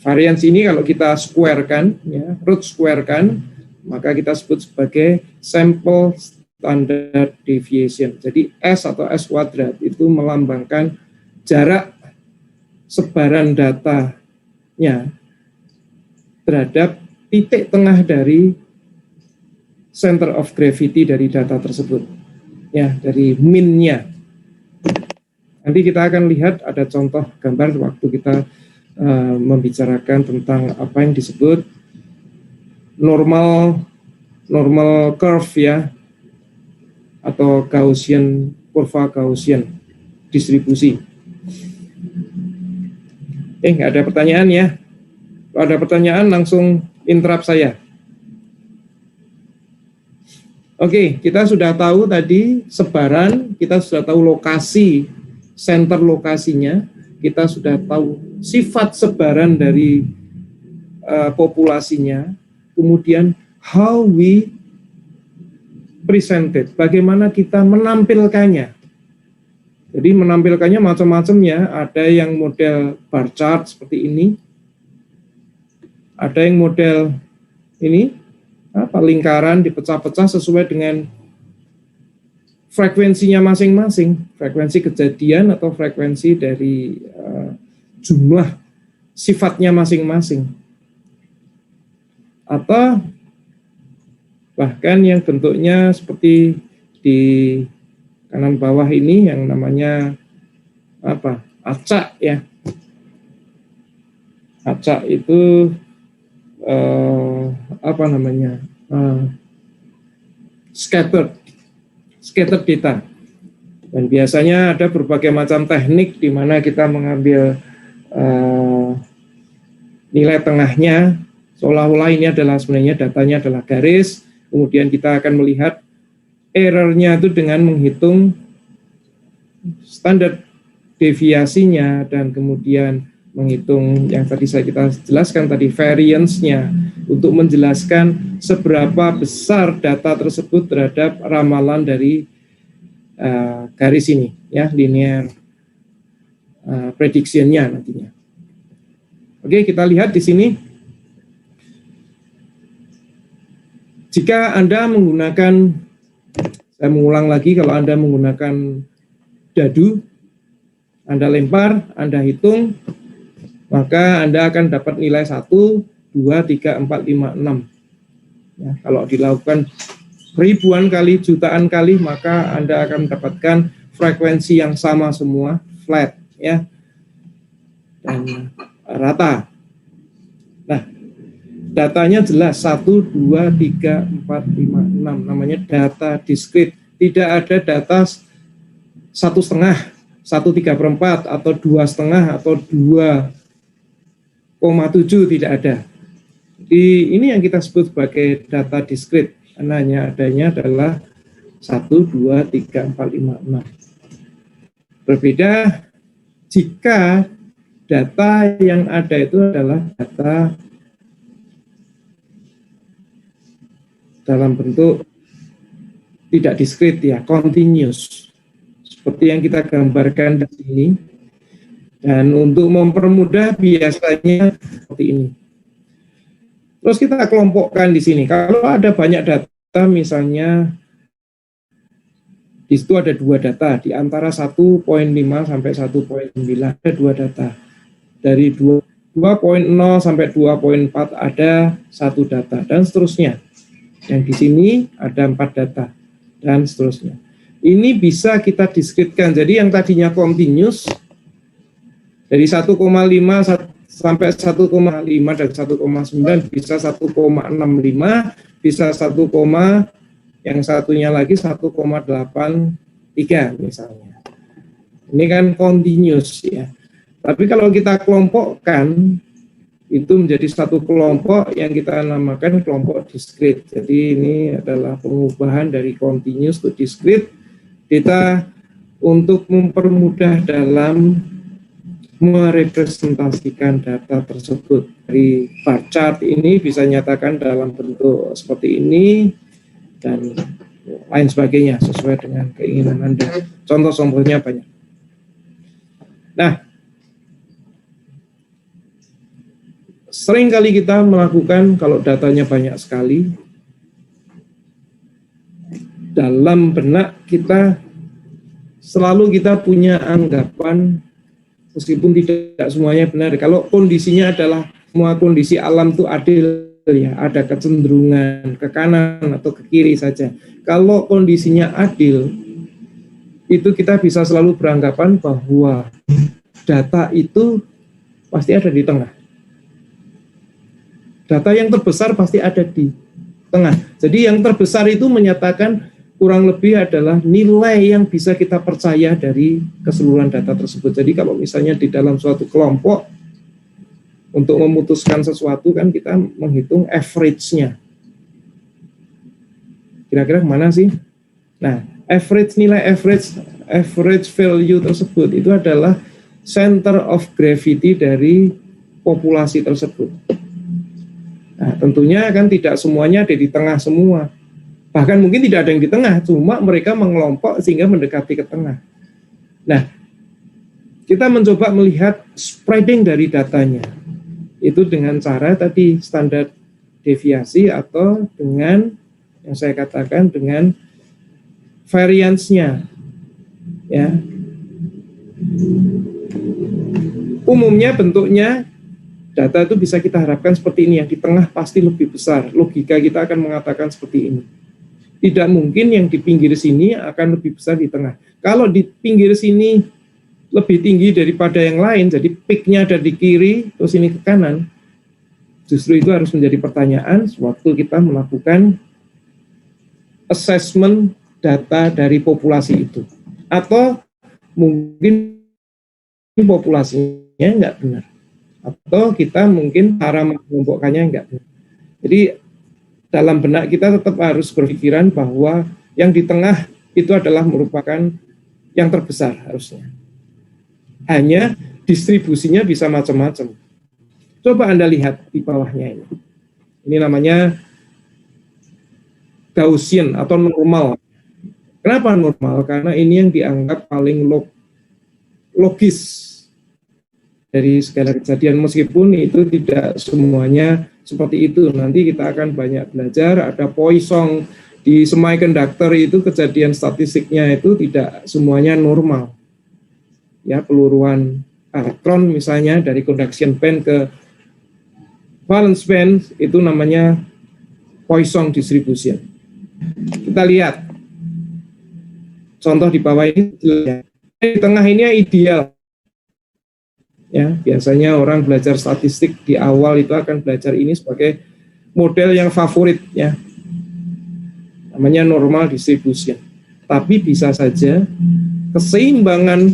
A: variance ini kalau kita squarekan, ya, root squarekan, maka kita sebut sebagai sample standard deviation. Jadi S atau S kuadrat itu melambangkan jarak sebaran datanya terhadap titik tengah dari center of gravity dari data tersebut, ya, dari mean-nya. Nanti kita akan lihat ada contoh gambar waktu kita membicarakan tentang apa yang disebut normal curve, ya, atau Gaussian, kurva Gaussian distribusi. Nggak ada pertanyaan, ya. Kalau ada pertanyaan langsung interrupt saya. Oke, kita sudah tahu tadi sebaran, kita sudah tahu lokasi, center lokasinya, kita sudah tahu sifat sebaran dari populasinya, kemudian how we presented, bagaimana kita menampilkannya. Jadi menampilkannya macam-macam, ya, ada yang model bar chart seperti ini, ada yang model ini, lingkaran dipecah-pecah sesuai dengan frekuensinya masing-masing, frekuensi kejadian atau frekuensi dari jumlah sifatnya masing-masing. Atau bahkan yang bentuknya seperti di kanan bawah ini yang namanya acak, ya. Acak itu scattered data. Dan biasanya ada berbagai macam teknik di mana kita mengambil nilai tengahnya, seolah-olah ini adalah sebenarnya datanya adalah garis, kemudian kita akan melihat errornya itu dengan menghitung standar deviasinya dan kemudian menghitung yang tadi kita jelaskan tadi variance-nya untuk menjelaskan seberapa besar data tersebut terhadap ramalan dari garis ini ya, linear prediction-nya nantinya. Oke, kita lihat di sini. Jika Anda menggunakan, saya mengulang lagi, kalau Anda menggunakan dadu, Anda lempar, Anda hitung, maka Anda akan dapat nilai 1, 2, 3, 4, 5, 6. Ya, kalau dilakukan ribuan kali, jutaan kali, maka Anda akan mendapatkan frekuensi yang sama semua, flat, ya, dan rata. Nah, datanya jelas 1, 2, 3, 4, 5, 6, namanya data discrete. Tidak ada data 1,5, 1/3, atau 2,5, atau 2,7, tidak ada. Jadi ini yang kita sebut sebagai data discrete. Karena adanya adalah 1, 2, 3, 4, 5, 6. Berbeda jika data yang ada itu adalah data dalam bentuk tidak diskrit ya, continuous. Seperti yang kita gambarkan di sini. Dan untuk mempermudah biasanya seperti ini. Terus kita kelompokkan di sini. Kalau ada banyak data, misalnya di situ ada 2 data, di antara 1,5 sampai 1,9 ada 2 data. Dari 2,0 sampai 2,4 ada 1 data, dan seterusnya. Yang di sini ada 4 data, dan seterusnya. Ini bisa kita diskritkan. Jadi yang tadinya continuous, dari 1,5 sampai 1,5 dan 1,9 bisa 1,65, bisa 1, yang satunya lagi 1,83 misalnya. Ini kan continuous ya. Tapi kalau kita kelompokkan, itu menjadi satu kelompok yang kita namakan kelompok discrete. Jadi ini adalah pengubahan dari continuous ke discrete. Kita untuk mempermudah dalam merepresentasikan data tersebut. Dari bar chart ini bisa nyatakan dalam bentuk seperti ini dan lain sebagainya sesuai dengan keinginan Anda. Contoh-contohnya banyak. Nah, sering kali kita melakukan kalau datanya banyak sekali, dalam benak kita selalu kita punya anggapan, meskipun tidak semuanya benar, kalau kondisinya adalah semua kondisi alam itu adil ya, ada kecenderungan ke kanan atau ke kiri saja. Kalau kondisinya adil, itu kita bisa selalu beranggapan bahwa data itu pasti ada di tengah. Data yang terbesar pasti ada di tengah. Jadi yang terbesar itu menyatakan kurang lebih adalah nilai yang bisa kita percaya dari keseluruhan data tersebut. Jadi kalau misalnya di dalam suatu kelompok, untuk memutuskan sesuatu kan kita menghitung average-nya. Kira-kira kemana sih? Nah, nilai average value tersebut itu adalah center of gravity dari populasi tersebut. Nah, tentunya kan tidak semuanya ada di tengah semua. Bahkan mungkin tidak ada yang di tengah, cuma mereka mengelompok sehingga mendekati ke tengah. Nah, kita mencoba melihat spreading dari datanya. Itu dengan cara tadi standar deviasi atau dengan yang saya katakan dengan variance-nya. Ya. Umumnya bentuknya data itu bisa kita harapkan seperti ini, yang di tengah pasti lebih besar. Logika kita akan mengatakan seperti ini. Tidak mungkin yang di pinggir sini akan lebih besar di tengah. Kalau di pinggir sini lebih tinggi daripada yang lain, jadi peak-nya ada di kiri, terus ini ke kanan, justru itu harus menjadi pertanyaan waktu kita melakukan assessment data dari populasi itu. atau mungkin populasinya nggak benar, atau kita mungkin cara mengelompokkannya nggak benar. Jadi dalam benak kita tetap harus berpikiran bahwa yang di tengah itu adalah merupakan yang terbesar harusnya. Hanya distribusinya bisa macam-macam. Coba Anda lihat di bawahnya ini. Ini namanya Gaussian atau normal. Kenapa normal? Karena ini yang dianggap paling logis dari segala kejadian, meskipun itu tidak semuanya seperti itu. Nanti kita akan banyak belajar, ada Poisson di semiconductor itu kejadian statistiknya itu tidak semuanya normal. Ya, peluruan elektron misalnya dari conduction band ke valence band itu namanya Poisson distribution. Kita lihat contoh di bawah ini, di tengah ini ideal. Ya, biasanya orang belajar statistik di awal itu akan belajar ini sebagai model yang favorit, ya. Namanya normal distribution. Tapi bisa saja keseimbangan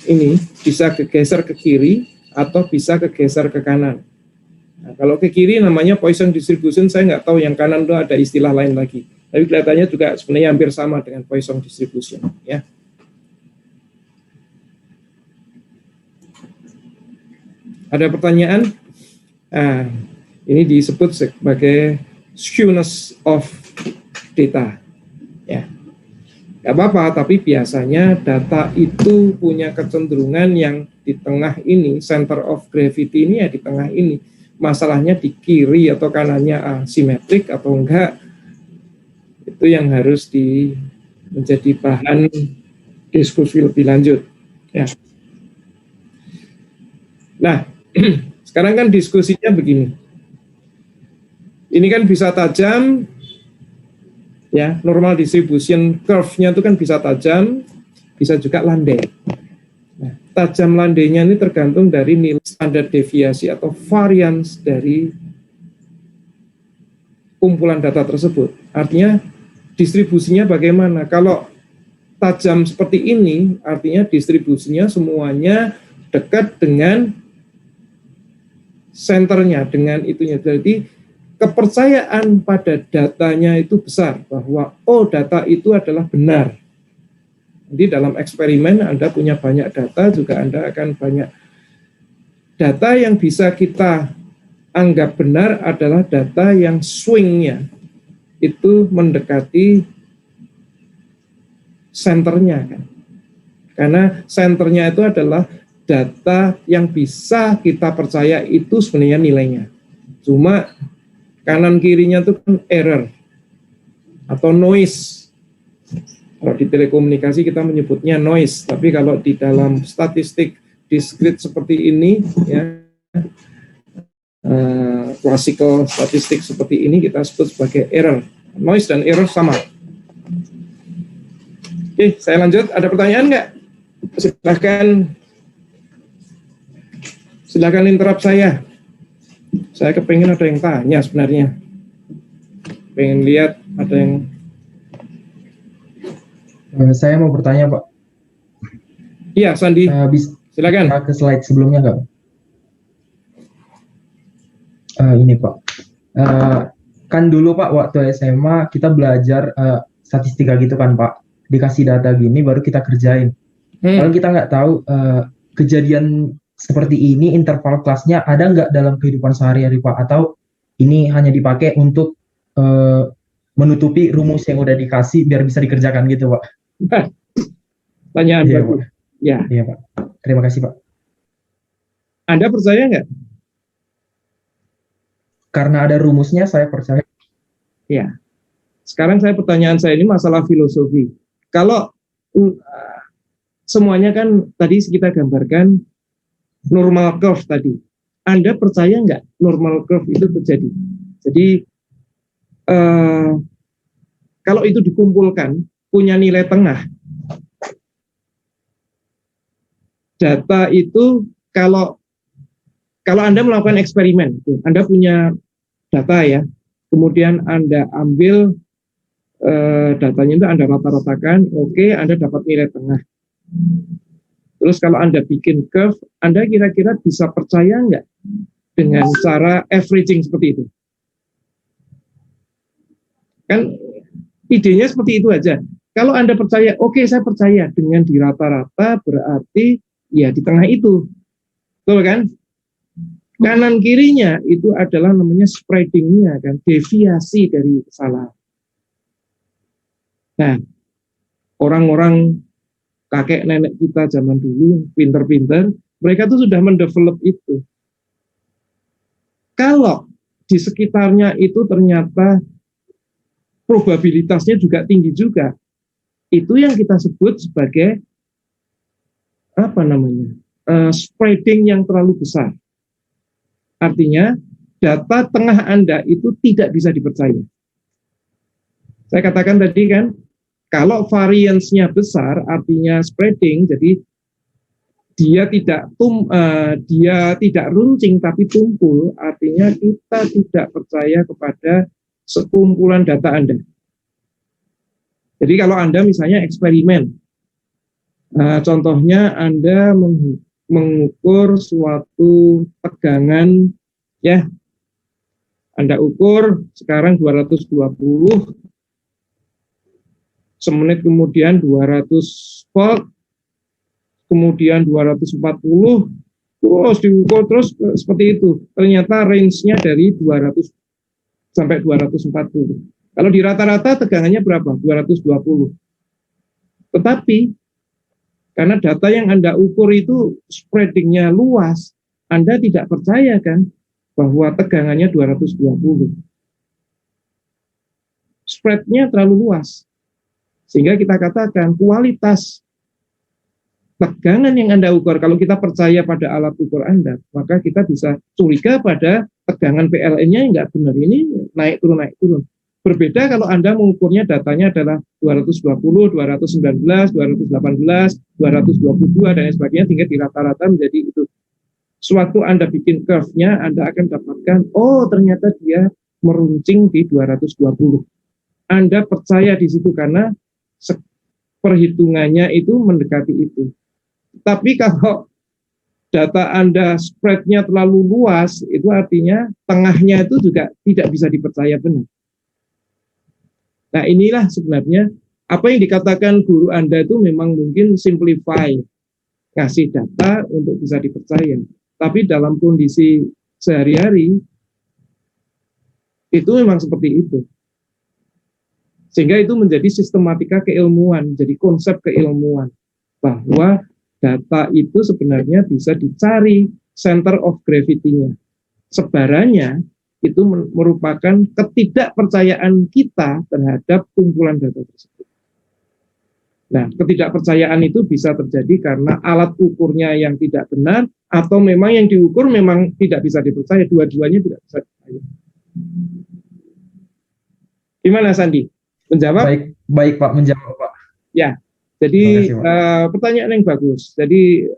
A: ini bisa kegeser ke kiri atau bisa kegeser ke kanan. Nah, kalau ke kiri namanya Poisson distribution, saya nggak tahu yang kanan itu ada istilah lain lagi. Tapi kelihatannya juga sebenarnya hampir sama dengan Poisson distribution, ya. Ada pertanyaan? Nah, ini disebut sebagai skewness of data, ya. Gak apa-apa, tapi biasanya data itu punya kecenderungan yang di tengah ini, center of gravity ini ya di tengah ini. Masalahnya di kiri atau kanannya asimetrik atau enggak, itu yang harus menjadi bahan diskusi lebih lanjut, ya. Nah, sekarang kan diskusinya begini. Ini kan bisa tajam, ya, normal distribution curve-nya itu kan bisa tajam, bisa juga landai. Nah, tajam landainya ini tergantung dari nilai standar deviasi atau variance dari kumpulan data tersebut. Artinya distribusinya bagaimana? Kalau tajam seperti ini, artinya distribusinya semuanya dekat dengan senternya, dengan itunya. Jadi kepercayaan pada datanya itu besar, bahwa oh data itu adalah benar. Jadi dalam eksperimen Anda punya banyak data, juga Anda akan banyak data yang bisa kita anggap benar adalah data yang swingnya itu mendekati senternya, kan. Karena senternya itu adalah data yang bisa kita percaya itu sebenarnya nilainya. Cuma kanan kirinya itu kan error atau noise. Kalau di telekomunikasi kita menyebutnya noise, tapi kalau di dalam statistik diskrit seperti ini, ya, classical statistik seperti ini kita sebut sebagai error. Noise dan error sama. Oke, saya lanjut. Ada pertanyaan nggak? Silakan interrupt saya. Saya kepengen ada yang tanya sebenarnya. Pengen lihat ada yang.
C: Saya mau bertanya, Pak.
A: Iya, Sandi. Silakan.
C: Ke slide sebelumnya nggak? Ini, Pak. Kan dulu, Pak, waktu SMA kita belajar statistika gitu kan, Pak. Dikasih data gini baru kita kerjain. Kalau kita nggak tahu kejadian seperti ini, interval kelasnya ada nggak dalam kehidupan sehari-hari, Pak? Atau ini hanya dipakai untuk menutupi rumus yang udah dikasih biar bisa dikerjakan gitu, Pak?
A: Pertanyaan
C: iya,
A: bagus.
C: Pak.
A: Ya.
C: Iya, Pak. Terima kasih, Pak.
A: Anda percaya nggak?
C: Karena ada rumusnya, saya percaya.
A: Ya. Sekarang pertanyaan saya ini masalah filosofi. Kalau semuanya kan tadi kita gambarkan normal curve tadi. Anda percaya nggak normal curve itu terjadi? Jadi kalau itu dikumpulkan punya nilai tengah, data itu kalau Anda melakukan eksperimen, Anda punya data, ya, kemudian Anda ambil datanya itu Anda rata-ratakan, oke, Anda dapat nilai tengah. Terus kalau Anda bikin curve, Anda kira-kira bisa percaya nggak dengan cara averaging seperti itu? Kan idenya seperti itu aja. Kalau Anda percaya, oke, saya percaya dengan di rata-rata berarti ya di tengah itu. Betul kan? Kanan kirinya itu adalah namanya spreading-nya kan, deviasi dari kesalahan. Nah, orang-orang kakek nenek kita zaman dulu pinter-pinter, mereka tuh sudah mendevelop itu. Kalau di sekitarnya itu ternyata probabilitasnya juga tinggi juga, itu yang kita sebut sebagai apa namanya, spreading yang terlalu besar. Artinya data tengah Anda itu tidak bisa dipercaya. Saya katakan tadi kan, kalau variance-nya besar, artinya spreading, jadi dia tidak runcing tapi tumpul, artinya kita tidak percaya kepada sekumpulan data Anda. Jadi kalau Anda misalnya eksperimen, contohnya Anda mengukur suatu tegangan, ya, Anda ukur sekarang 220, semenit kemudian 200 volt, kemudian 240, terus diukur terus seperti itu. Ternyata range-nya dari 200 sampai 240. Kalau di rata-rata tegangannya berapa? 220. Tetapi karena data yang Anda ukur itu spreading-nya luas, Anda tidak percaya kan bahwa tegangannya 220. Spread-nya terlalu luas. Sehingga kita katakan kualitas tegangan yang Anda ukur, kalau kita percaya pada alat ukur Anda, maka kita bisa curiga pada tegangan PLN-nya yang nggak benar, ini naik turun. Berbeda kalau Anda mengukurnya datanya adalah 220, 219, 218, 222, dan sebagainya, tinggal di rata-rata menjadi itu. Sewaktu Anda bikin curve-nya, Anda akan dapatkan, oh ternyata dia meruncing di 220. Anda percaya di situ karena perhitungannya itu mendekati itu. Tapi kalau data Anda spread-nya terlalu luas, itu artinya tengahnya itu juga tidak bisa dipercaya benar. Nah inilah sebenarnya apa yang dikatakan guru Anda itu memang mungkin simplify, ngasih data untuk bisa dipercaya. Tapi dalam kondisi sehari-hari, itu memang seperti itu. Sehingga itu menjadi sistematika keilmuan, jadi konsep keilmuan. Bahwa data itu sebenarnya bisa dicari center of gravity-nya. Sebarannya itu merupakan ketidakpercayaan kita terhadap kumpulan data tersebut. Nah, ketidakpercayaan itu bisa terjadi karena alat ukurnya yang tidak benar, atau memang yang diukur memang tidak bisa dipercaya, dua-duanya tidak bisa dipercaya. Gimana Sandi? Menjawab?
C: Baik Pak, menjawab Pak.
A: Ya, jadi
C: kasih,
A: pertanyaan yang bagus. Jadi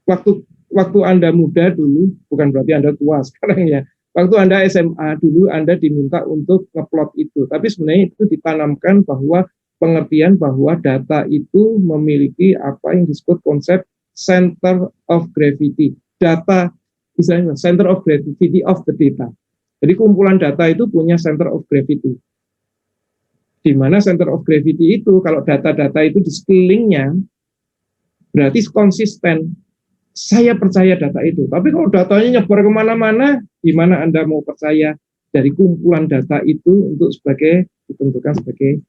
A: waktu Anda muda dulu, bukan berarti Anda tua sekarang ya. Waktu Anda SMA dulu, Anda diminta untuk ngeplot itu. Tapi sebenarnya itu ditanamkan bahwa pengertian bahwa data itu memiliki apa yang disebut konsep center of gravity. Data, misalnya center of gravity of the data. Jadi kumpulan data itu punya center of gravity. Di mana center of gravity itu, kalau data-data itu di sekelilingnya, berarti konsisten. Saya percaya data itu. Tapi kalau datanya nyebar kemana-mana, gimana Anda mau percaya dari kumpulan data itu untuk ditentukan sebagai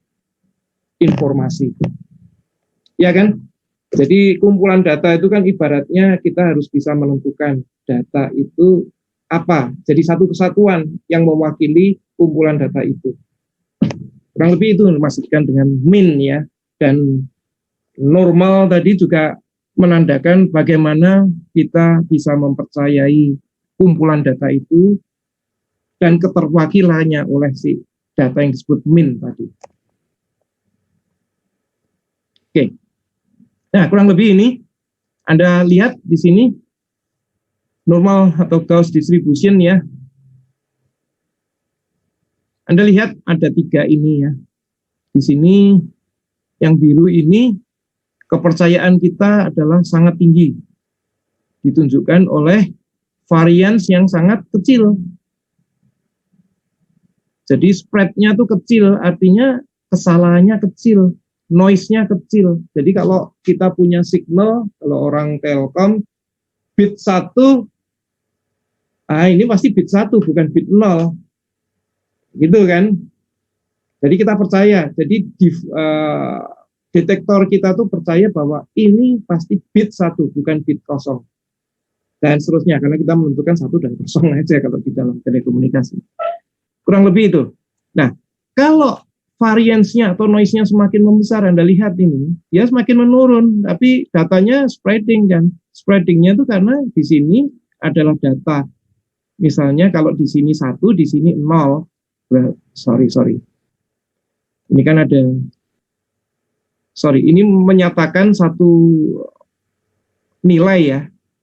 A: informasi? Ya kan? Jadi kumpulan data itu kan ibaratnya kita harus bisa menentukan data itu apa. Jadi satu kesatuan yang mewakili kumpulan data itu. Kurang lebih itu dimaksudkan dengan mean ya. Dan normal tadi juga menandakan bagaimana kita bisa mempercayai kumpulan data itu dan keterwakilannya oleh si data yang disebut mean tadi. Oke. Nah, kurang lebih ini Anda lihat di sini normal atau Gauss distribution ya. Anda lihat ada 3 ini ya. Di sini yang biru ini kepercayaan kita adalah sangat tinggi. Ditunjukkan oleh variance yang sangat kecil. Jadi spread-nya tuh kecil, artinya kesalahannya kecil, noise-nya kecil. Jadi kalau kita punya signal, kalau orang Telkom, bit 1, ini pasti bit 1, bukan bit 0. Gitu kan? Jadi kita percaya, jadi detektor kita tuh percaya bahwa ini pasti bit 1, bukan bit 0. Dan seterusnya, karena kita menentukan 1 dan 0 aja kalau di dalam telekomunikasi. Kurang lebih itu. Nah, kalau variance-nya atau noise-nya semakin membesar, Anda lihat ini, ya semakin menurun, tapi datanya spreading kan. Spreading-nya itu karena di sini adalah data. Misalnya kalau di sini 1, di sini 0. Sorry. Ini kan ada, ini menyatakan satu nilai ya.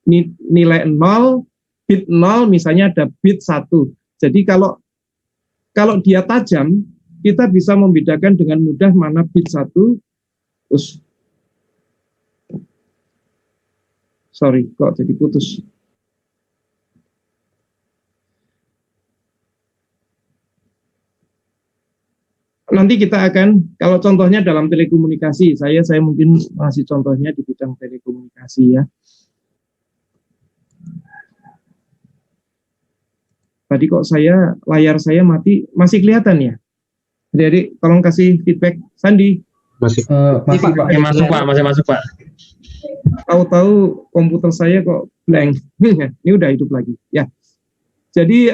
A: Ini nilai 0, bit 0, misalnya ada bit 1. Jadi kalau dia tajam, kita bisa membedakan dengan mudah mana bit 1, terus, kok jadi putus. Nanti kita akan, kalau contohnya dalam telekomunikasi, saya mungkin masih contohnya di bidang telekomunikasi ya. Tadi kok layar saya mati, masih kelihatan ya? Jadi tolong kasih feedback, Sandi.
B: Masih masuk Pak.
A: Tahu-tahu komputer saya kok blank. Ini udah hidup lagi. Ya. Jadi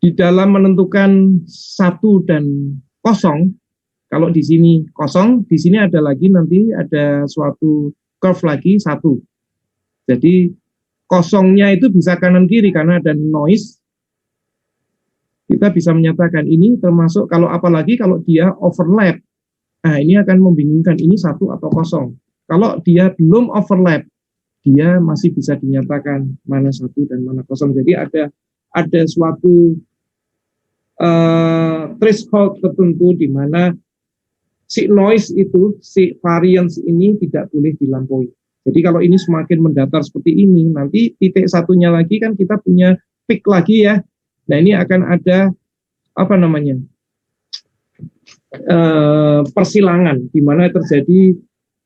A: di dalam menentukan 1 dan 0, kalau di sini 0, di sini ada lagi nanti ada suatu curve lagi 1. Jadi 0-nya itu bisa kanan kiri karena ada noise. Kita bisa menyatakan ini termasuk apalagi kalau dia overlap. Nah, ini akan membingungkan ini 1 atau 0. Kalau dia belum overlap, dia masih bisa dinyatakan mana 1 dan mana 0. Jadi ada suatu threshold tertentu di mana si noise itu, si variance ini tidak boleh dilampaui. Jadi kalau ini semakin mendatar seperti ini, nanti titik satunya lagi kan kita punya peak lagi ya. Nah ini akan ada persilangan di mana terjadi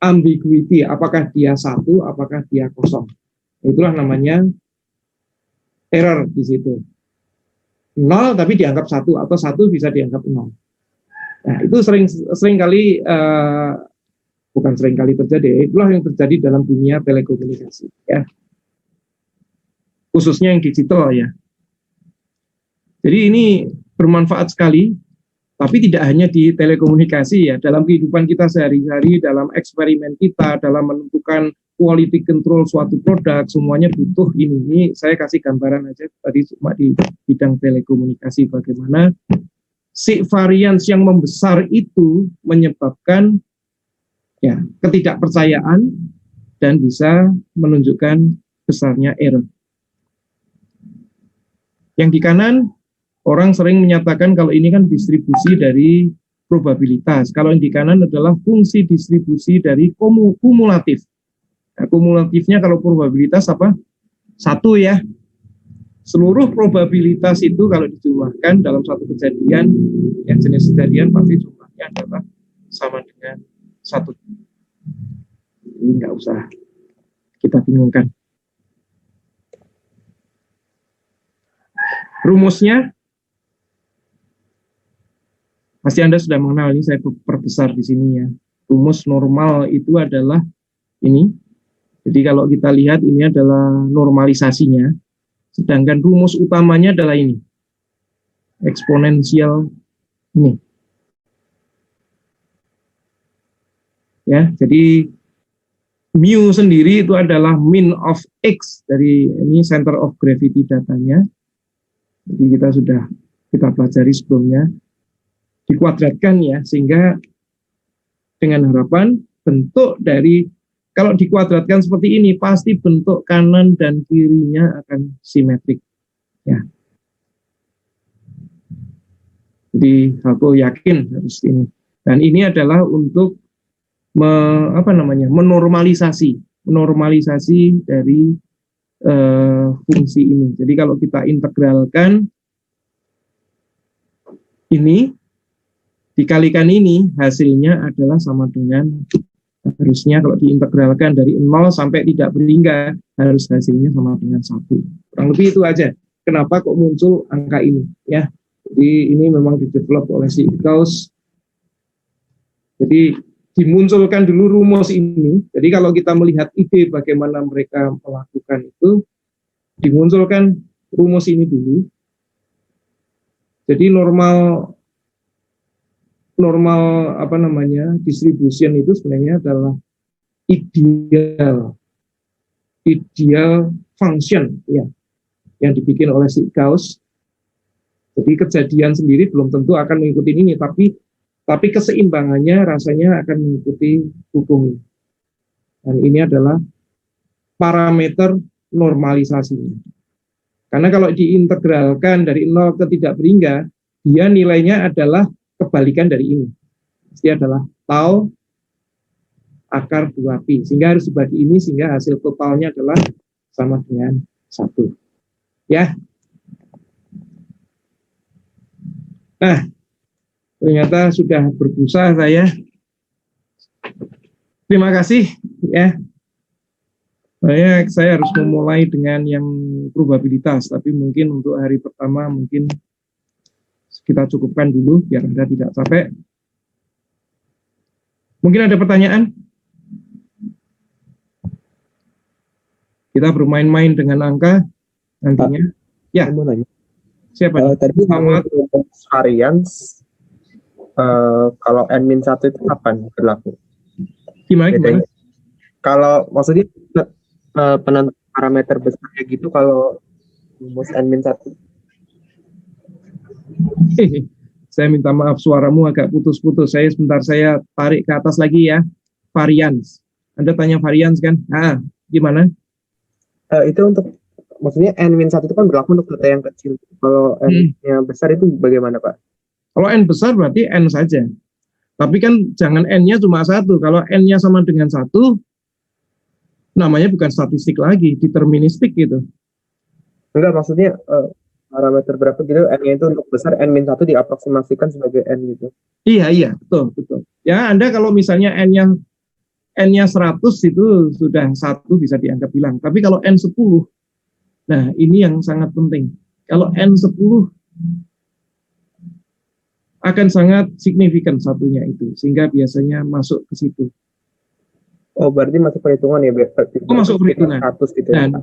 A: ambiguity, apakah dia 1, apakah dia 0. Itulah namanya error di situ. 0 tapi dianggap 1 atau 1 bisa dianggap 0. Nah itu sering kali bukan sering kali terjadi, itulah yang terjadi dalam dunia telekomunikasi ya, khususnya yang digital ya. Jadi ini bermanfaat sekali, tapi tidak hanya di telekomunikasi ya, dalam kehidupan kita sehari-hari, dalam eksperimen kita, dalam menentukan quality control suatu produk, semuanya butuh ini. Ini saya kasih gambaran aja tadi cuma di bidang telekomunikasi bagaimana si variance yang membesar itu menyebabkan ya ketidakpercayaan dan bisa menunjukkan besarnya error. Yang di kanan orang sering menyatakan kalau ini kan distribusi dari probabilitas. Kalau yang di kanan adalah fungsi distribusi dari kumulatif. Nah, kumulatifnya kalau probabilitas apa? 1 ya. Seluruh probabilitas itu kalau dijumlahkan dalam satu kejadian, yang jenis kejadian pasti jumlahnya adalah sama dengan 1. Jadi nggak usah kita bingungkan. Rumusnya pasti Anda sudah mengenal, ini saya perbesar di sini ya. Rumus normal itu adalah ini. Jadi kalau kita lihat ini adalah normalisasinya, sedangkan rumus utamanya adalah ini. Eksponensial ini. Ya, jadi mu sendiri itu adalah mean of x dari ini center of gravity datanya. Jadi kita pelajari sebelumnya, dikuadratkan ya, sehingga dengan harapan bentuk dari, kalau dikuadratkan seperti ini pasti bentuk kanan dan kirinya akan simetrik ya. Jadi aku yakin harus ini. Dan ini adalah untuk menormalisasi dari fungsi ini. Jadi kalau kita integralkan ini dikalikan ini, hasilnya adalah sama dengan, harusnya kalau diintegralkan dari 0 sampai tidak berhingga, harus hasilnya sama dengan 1. Kurang lebih itu aja. Kenapa kok muncul angka ini, ya. Jadi ini memang didevelop oleh si Gauss. Jadi dimunculkan dulu rumus ini. Jadi kalau kita melihat ide bagaimana mereka melakukan itu, dimunculkan rumus ini dulu. Jadi normal distribution itu sebenarnya adalah ideal function, ya, yang dibikin oleh si Gauss. Jadi kejadian sendiri belum tentu akan mengikuti ini, tapi keseimbangannya rasanya akan mengikuti hukum ini. Dan ini adalah parameter normalisasinya. Karena kalau diintegralkan dari 0 ke tidak berhingga, dia nilainya adalah kebalikan dari ini. Pasti adalah tau akar 2pi. Sehingga harus dibagi ini, sehingga hasil totalnya adalah sama dengan 1. Ya. Nah, ternyata sudah berbusa saya. Terima kasih, ya. Saya harus memulai dengan yang probabilitas, tapi mungkin untuk hari pertama mungkin kita cukupkan dulu biar Anda tidak capek. Mungkin ada pertanyaan? Kita bermain-main dengan angka nantinya. Pak, ya. Mau nanya. Siapa?
D: Tadi varians kalau n-1 itu kapan berlaku?
A: Gimana?
D: Kalau maksudnya penentu parameter besar kayak gitu kalau rumus n-1.
A: Saya minta maaf, suaramu agak putus-putus. Saya tarik ke atas lagi ya. Varians. Anda tanya varians kan? Gimana?
D: Itu untuk, maksudnya n-1 itu kan berlaku untuk data yang kecil. Kalau n-nya besar itu bagaimana, Pak?
A: Kalau n besar berarti n saja. Tapi kan jangan n-nya cuma 1. Kalau n-nya sama dengan 1, namanya bukan statistik lagi, deterministik gitu.
D: Enggak, maksudnya parameter berapa gitu, n-nya itu untuk besar, n-1 diaproksimasikan sebagai n gitu.
A: Iya, betul. Ya, Anda kalau misalnya n-nya 100 itu sudah 1 bisa dianggap hilang. Tapi kalau n10, nah ini yang sangat penting. Kalau n10 akan sangat signifikan satunya itu, sehingga biasanya masuk ke situ.
D: Oh, berarti masuk perhitungan ya?
A: Masuk perhitungan.
D: 100 gitu
A: dan,
D: ya?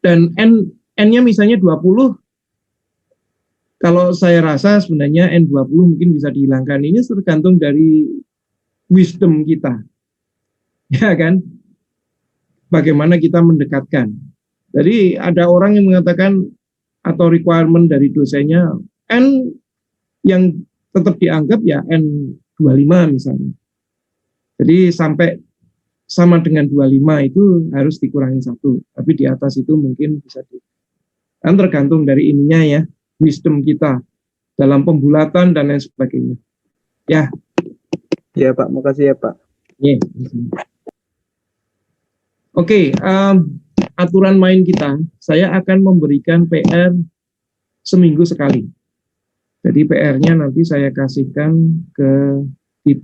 A: Dan n-nya misalnya 20, kalau saya rasa sebenarnya n20 mungkin bisa dihilangkan. Ini tergantung dari wisdom kita. Ya kan? Bagaimana kita mendekatkan. Jadi ada orang yang mengatakan atau requirement dari dosennya n yang tetap dianggap ya n25 misalnya. Jadi sampai sama dengan 25 itu harus dikurangi 1. Tapi di atas itu mungkin bisa kan tergantung dari ininya ya, wisdom kita dalam pembulatan dan lain sebagainya. Ya.
D: Ya Pak, makasih ya Pak.
A: Yeah. Oke, aturan main kita, saya akan memberikan PR seminggu sekali. Jadi PR-nya nanti saya kasihkan di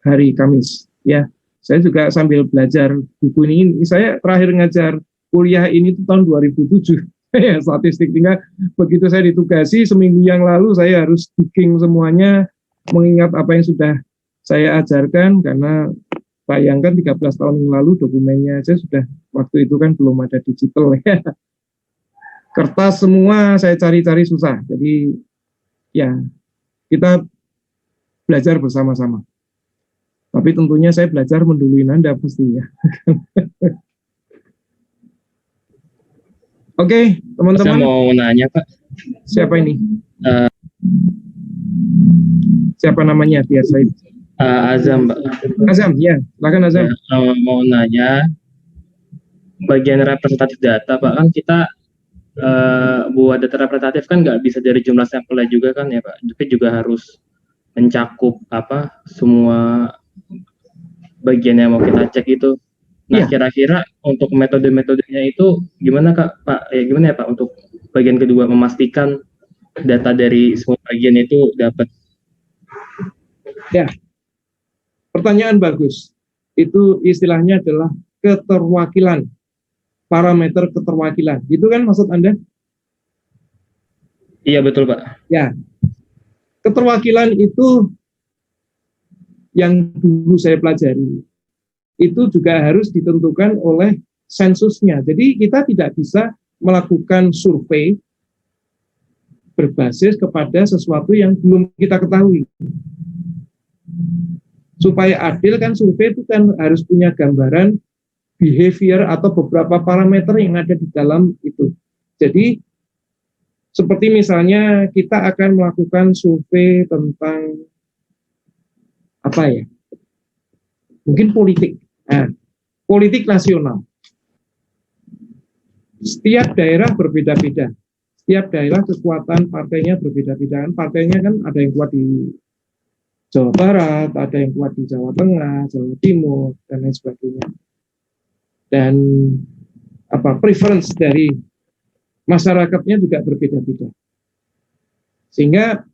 A: hari Kamis. Ya, saya juga sambil belajar buku ini. Saya terakhir ngajar kuliah ini tahun 2007. Ya, statistik, tinggal begitu saya ditugasi seminggu yang lalu saya harus digging semuanya, mengingat apa yang sudah saya ajarkan, karena bayangkan 13 tahun yang lalu dokumennya aja sudah, waktu itu kan belum ada digital ya. Kertas semua saya cari-cari susah. Jadi ya kita belajar bersama-sama. Tapi tentunya saya belajar menduluin Anda pastinya. Oke, teman-teman.
B: Saya mau nanya Pak.
A: Siapa ini? Siapa namanya biar saya?
B: Azam, Pak.
A: Azam, ya. Silakan Azam.
B: Ya, mau nanya bagian representatif data, Pak, kan kita buat data representatif kan nggak bisa dari jumlah sampelnya juga kan ya Pak, tapi juga harus mencakup semua bagian yang mau kita cek itu. Nah,
A: Iya.
B: kira-kira untuk metode-metodenya itu gimana Pak? Gimana ya Pak untuk bagian kedua memastikan data dari semua bagian itu dapat?
A: Ya, pertanyaan bagus. Itu istilahnya adalah keterwakilan, parameter keterwakilan. Itu kan maksud Anda?
B: Iya betul Pak.
A: Ya, keterwakilan itu yang dulu saya pelajari. Itu juga harus ditentukan oleh sensusnya. Jadi kita tidak bisa melakukan survei berbasis kepada sesuatu yang belum kita ketahui. Supaya adil kan survei itu kan harus punya gambaran behavior atau beberapa parameter yang ada di dalam itu. Jadi seperti misalnya kita akan melakukan survei tentang apa ya? Mungkin politik. Nah, politik nasional. Setiap daerah berbeda-beda. Setiap daerah kekuatan partainya berbeda-beda. Partainya kan ada yang kuat di Jawa Barat, ada yang kuat di Jawa Tengah, Jawa Timur, dan lain sebagainya. Dan preference dari masyarakatnya juga berbeda-beda. Sehingga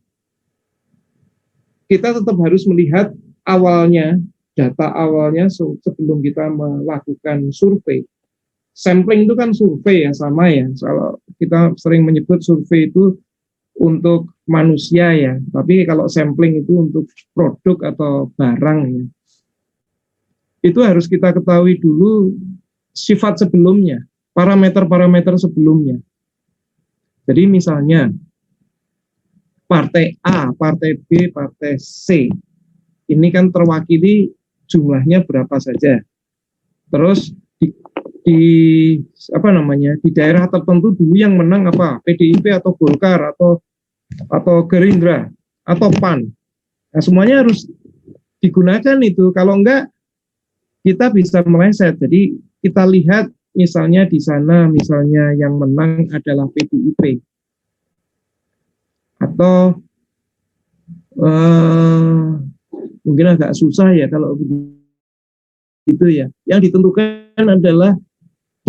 A: kita tetap harus melihat awalnya, data awalnya sebelum kita melakukan survei. Sampling itu kan survei ya, sama ya. Kalau kita sering menyebut survei itu untuk manusia ya, tapi kalau sampling itu untuk produk atau barang ya. Itu harus kita ketahui dulu sifat sebelumnya, parameter-parameter sebelumnya. Jadi misalnya partai A, partai B, partai C, ini kan terwakili jumlahnya berapa saja. Terus di daerah tertentu dulu yang menang apa? PDIP atau Golkar atau Gerindra atau PAN. Nah, semuanya harus digunakan itu. Kalau enggak kita bisa meleset. Jadi kita lihat misalnya di sana misalnya yang menang adalah PDIP. Atau mungkin agak susah ya kalau begitu ya. Yang ditentukan adalah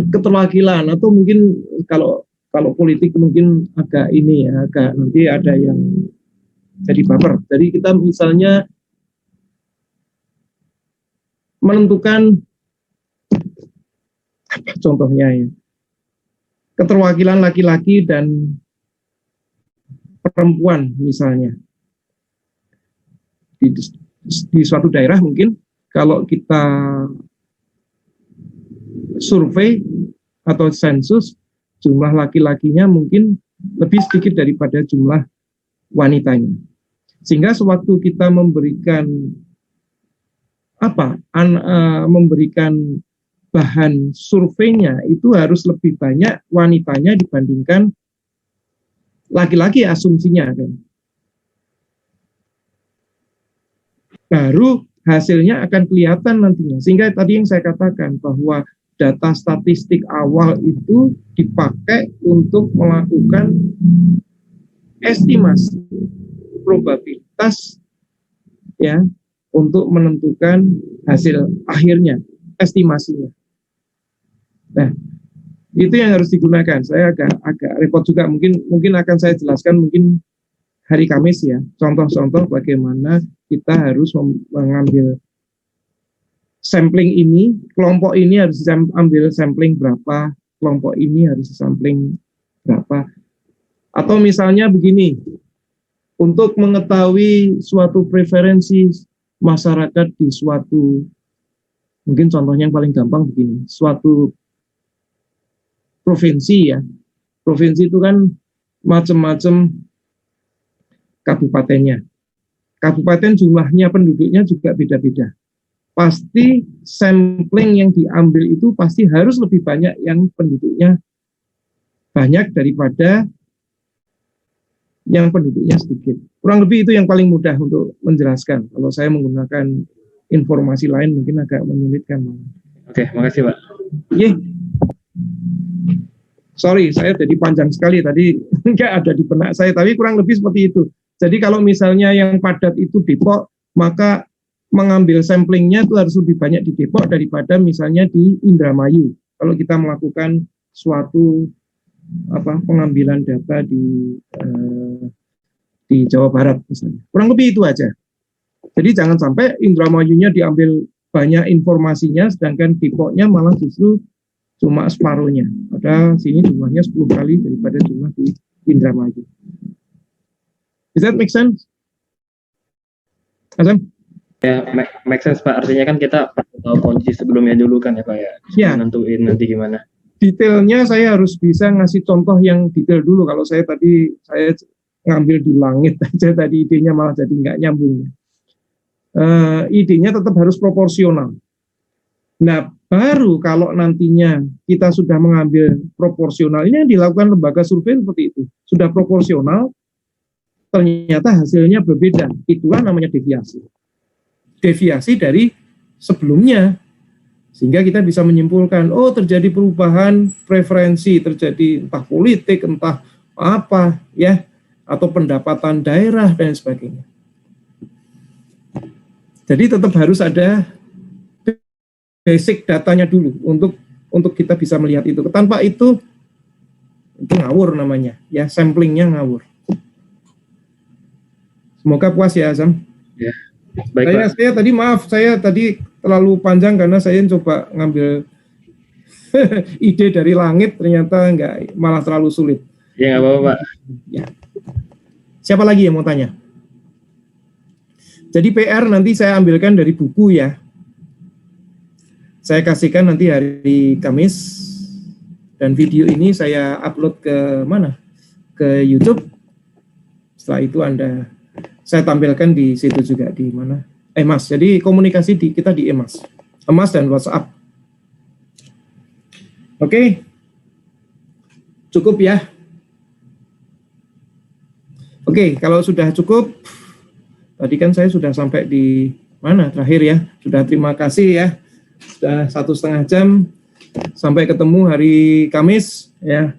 A: keterwakilan, atau mungkin kalau politik mungkin agak ini ya, agak nanti ada yang jadi baper. Jadi kita misalnya menentukan contohnya ya, keterwakilan laki-laki dan perempuan misalnya di suatu daerah. Mungkin kalau kita survei atau sensus, jumlah laki-lakinya mungkin lebih sedikit daripada jumlah wanitanya. Sehingga sewaktu kita memberikan memberikan bahan surveinya, itu harus lebih banyak wanitanya dibandingkan laki-laki asumsinya kan. Baru hasilnya akan kelihatan nantinya. Sehingga tadi yang saya katakan bahwa data statistik awal itu dipakai untuk melakukan estimasi probabilitas ya, untuk menentukan hasil akhirnya, estimasinya. Nah, itu yang harus digunakan. Saya agak repot juga, mungkin akan saya jelaskan mungkin hari Kamis ya, contoh-contoh bagaimana kita harus mengambil sampling ini, kelompok ini harus ambil sampling berapa, kelompok ini harus sampling berapa. Atau misalnya begini, untuk mengetahui suatu preferensi masyarakat di suatu, mungkin contohnya yang paling gampang begini, suatu provinsi ya. Provinsi itu kan macam-macam kabupatennya. Kabupaten jumlahnya penduduknya juga beda-beda. Pasti sampling yang diambil itu pasti harus lebih banyak yang penduduknya banyak daripada yang penduduknya sedikit. Kurang lebih itu yang paling mudah untuk menjelaskan. Kalau saya menggunakan informasi lain mungkin agak menyulitkan.
B: Oke, makasih Pak.
A: Yeah. Sorry, saya jadi panjang sekali tadi, nggak ada di benak saya, tapi kurang lebih seperti itu. Jadi kalau misalnya yang padat itu Depok, maka mengambil samplingnya itu harus lebih banyak di Depok daripada misalnya di Indramayu. Kalau kita melakukan suatu pengambilan data di Jawa Barat misalnya. Kurang lebih itu aja. Jadi jangan sampai Indramayunya diambil banyak informasinya, sedangkan Depoknya malah justru cuma separuhnya. Padahal sini jumlahnya 10 kali daripada jumlah di Indramayu. Does that make sense? Azam?
B: Ya, make sense Pak. Artinya kan kita tahu kondisi sebelumnya dulu kan ya Pak ya.
A: Ya.
B: Nentuin nanti gimana.
A: Detailnya saya harus bisa ngasih contoh yang detail dulu. Kalau saya ngambil di langit aja tadi idenya malah jadi nggak nyambung. Idenya tetap harus proporsional. Nah, baru kalau nantinya kita sudah mengambil proporsional, ini yang dilakukan lembaga survei seperti itu. Sudah proporsional, ternyata hasilnya berbeda. Itulah namanya deviasi. Deviasi dari sebelumnya. Sehingga kita bisa menyimpulkan, oh terjadi perubahan preferensi, terjadi entah politik, entah apa, ya, atau pendapatan daerah, dan sebagainya. Jadi tetap harus ada basic datanya dulu untuk kita bisa melihat itu. Tanpa itu ngawur namanya, ya, samplingnya ngawur. Semoga puas ya Azam.
B: Ya, baik,
A: saya tadi terlalu panjang karena saya coba ngambil ide dari langit, ternyata enggak, malah terlalu sulit.
B: Ya nggak apa-apa Pak.
A: Ya. Siapa lagi yang mau tanya? Jadi PR nanti saya ambilkan dari buku ya. Saya kasihkan nanti hari Kamis, dan video ini saya upload ke mana? Ke YouTube. Setelah itu saya tampilkan di situ juga di mana? Emas. Jadi komunikasi kita di Emas dan WhatsApp. Oke. Cukup ya. Oke, kalau sudah cukup, tadi kan saya sudah sampai di mana terakhir ya. Sudah, terima kasih ya. Sudah 1,5 jam, sampai ketemu hari Kamis ya.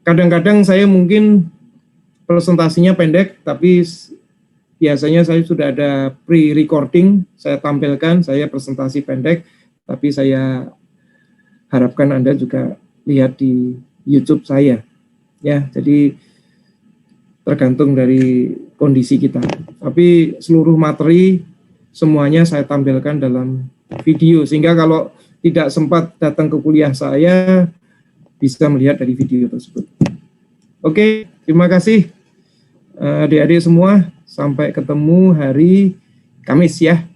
A: Kadang-kadang saya mungkin presentasinya pendek, tapi biasanya saya sudah ada pre-recording, saya tampilkan, saya presentasi pendek, tapi saya harapkan Anda juga lihat di YouTube saya ya. Jadi tergantung dari kondisi kita, tapi seluruh materi semuanya saya tampilkan dalam video, sehingga kalau tidak sempat datang ke kuliah saya bisa melihat dari video tersebut. Oke, terima kasih adik-adik semua, sampai ketemu hari Kamis ya.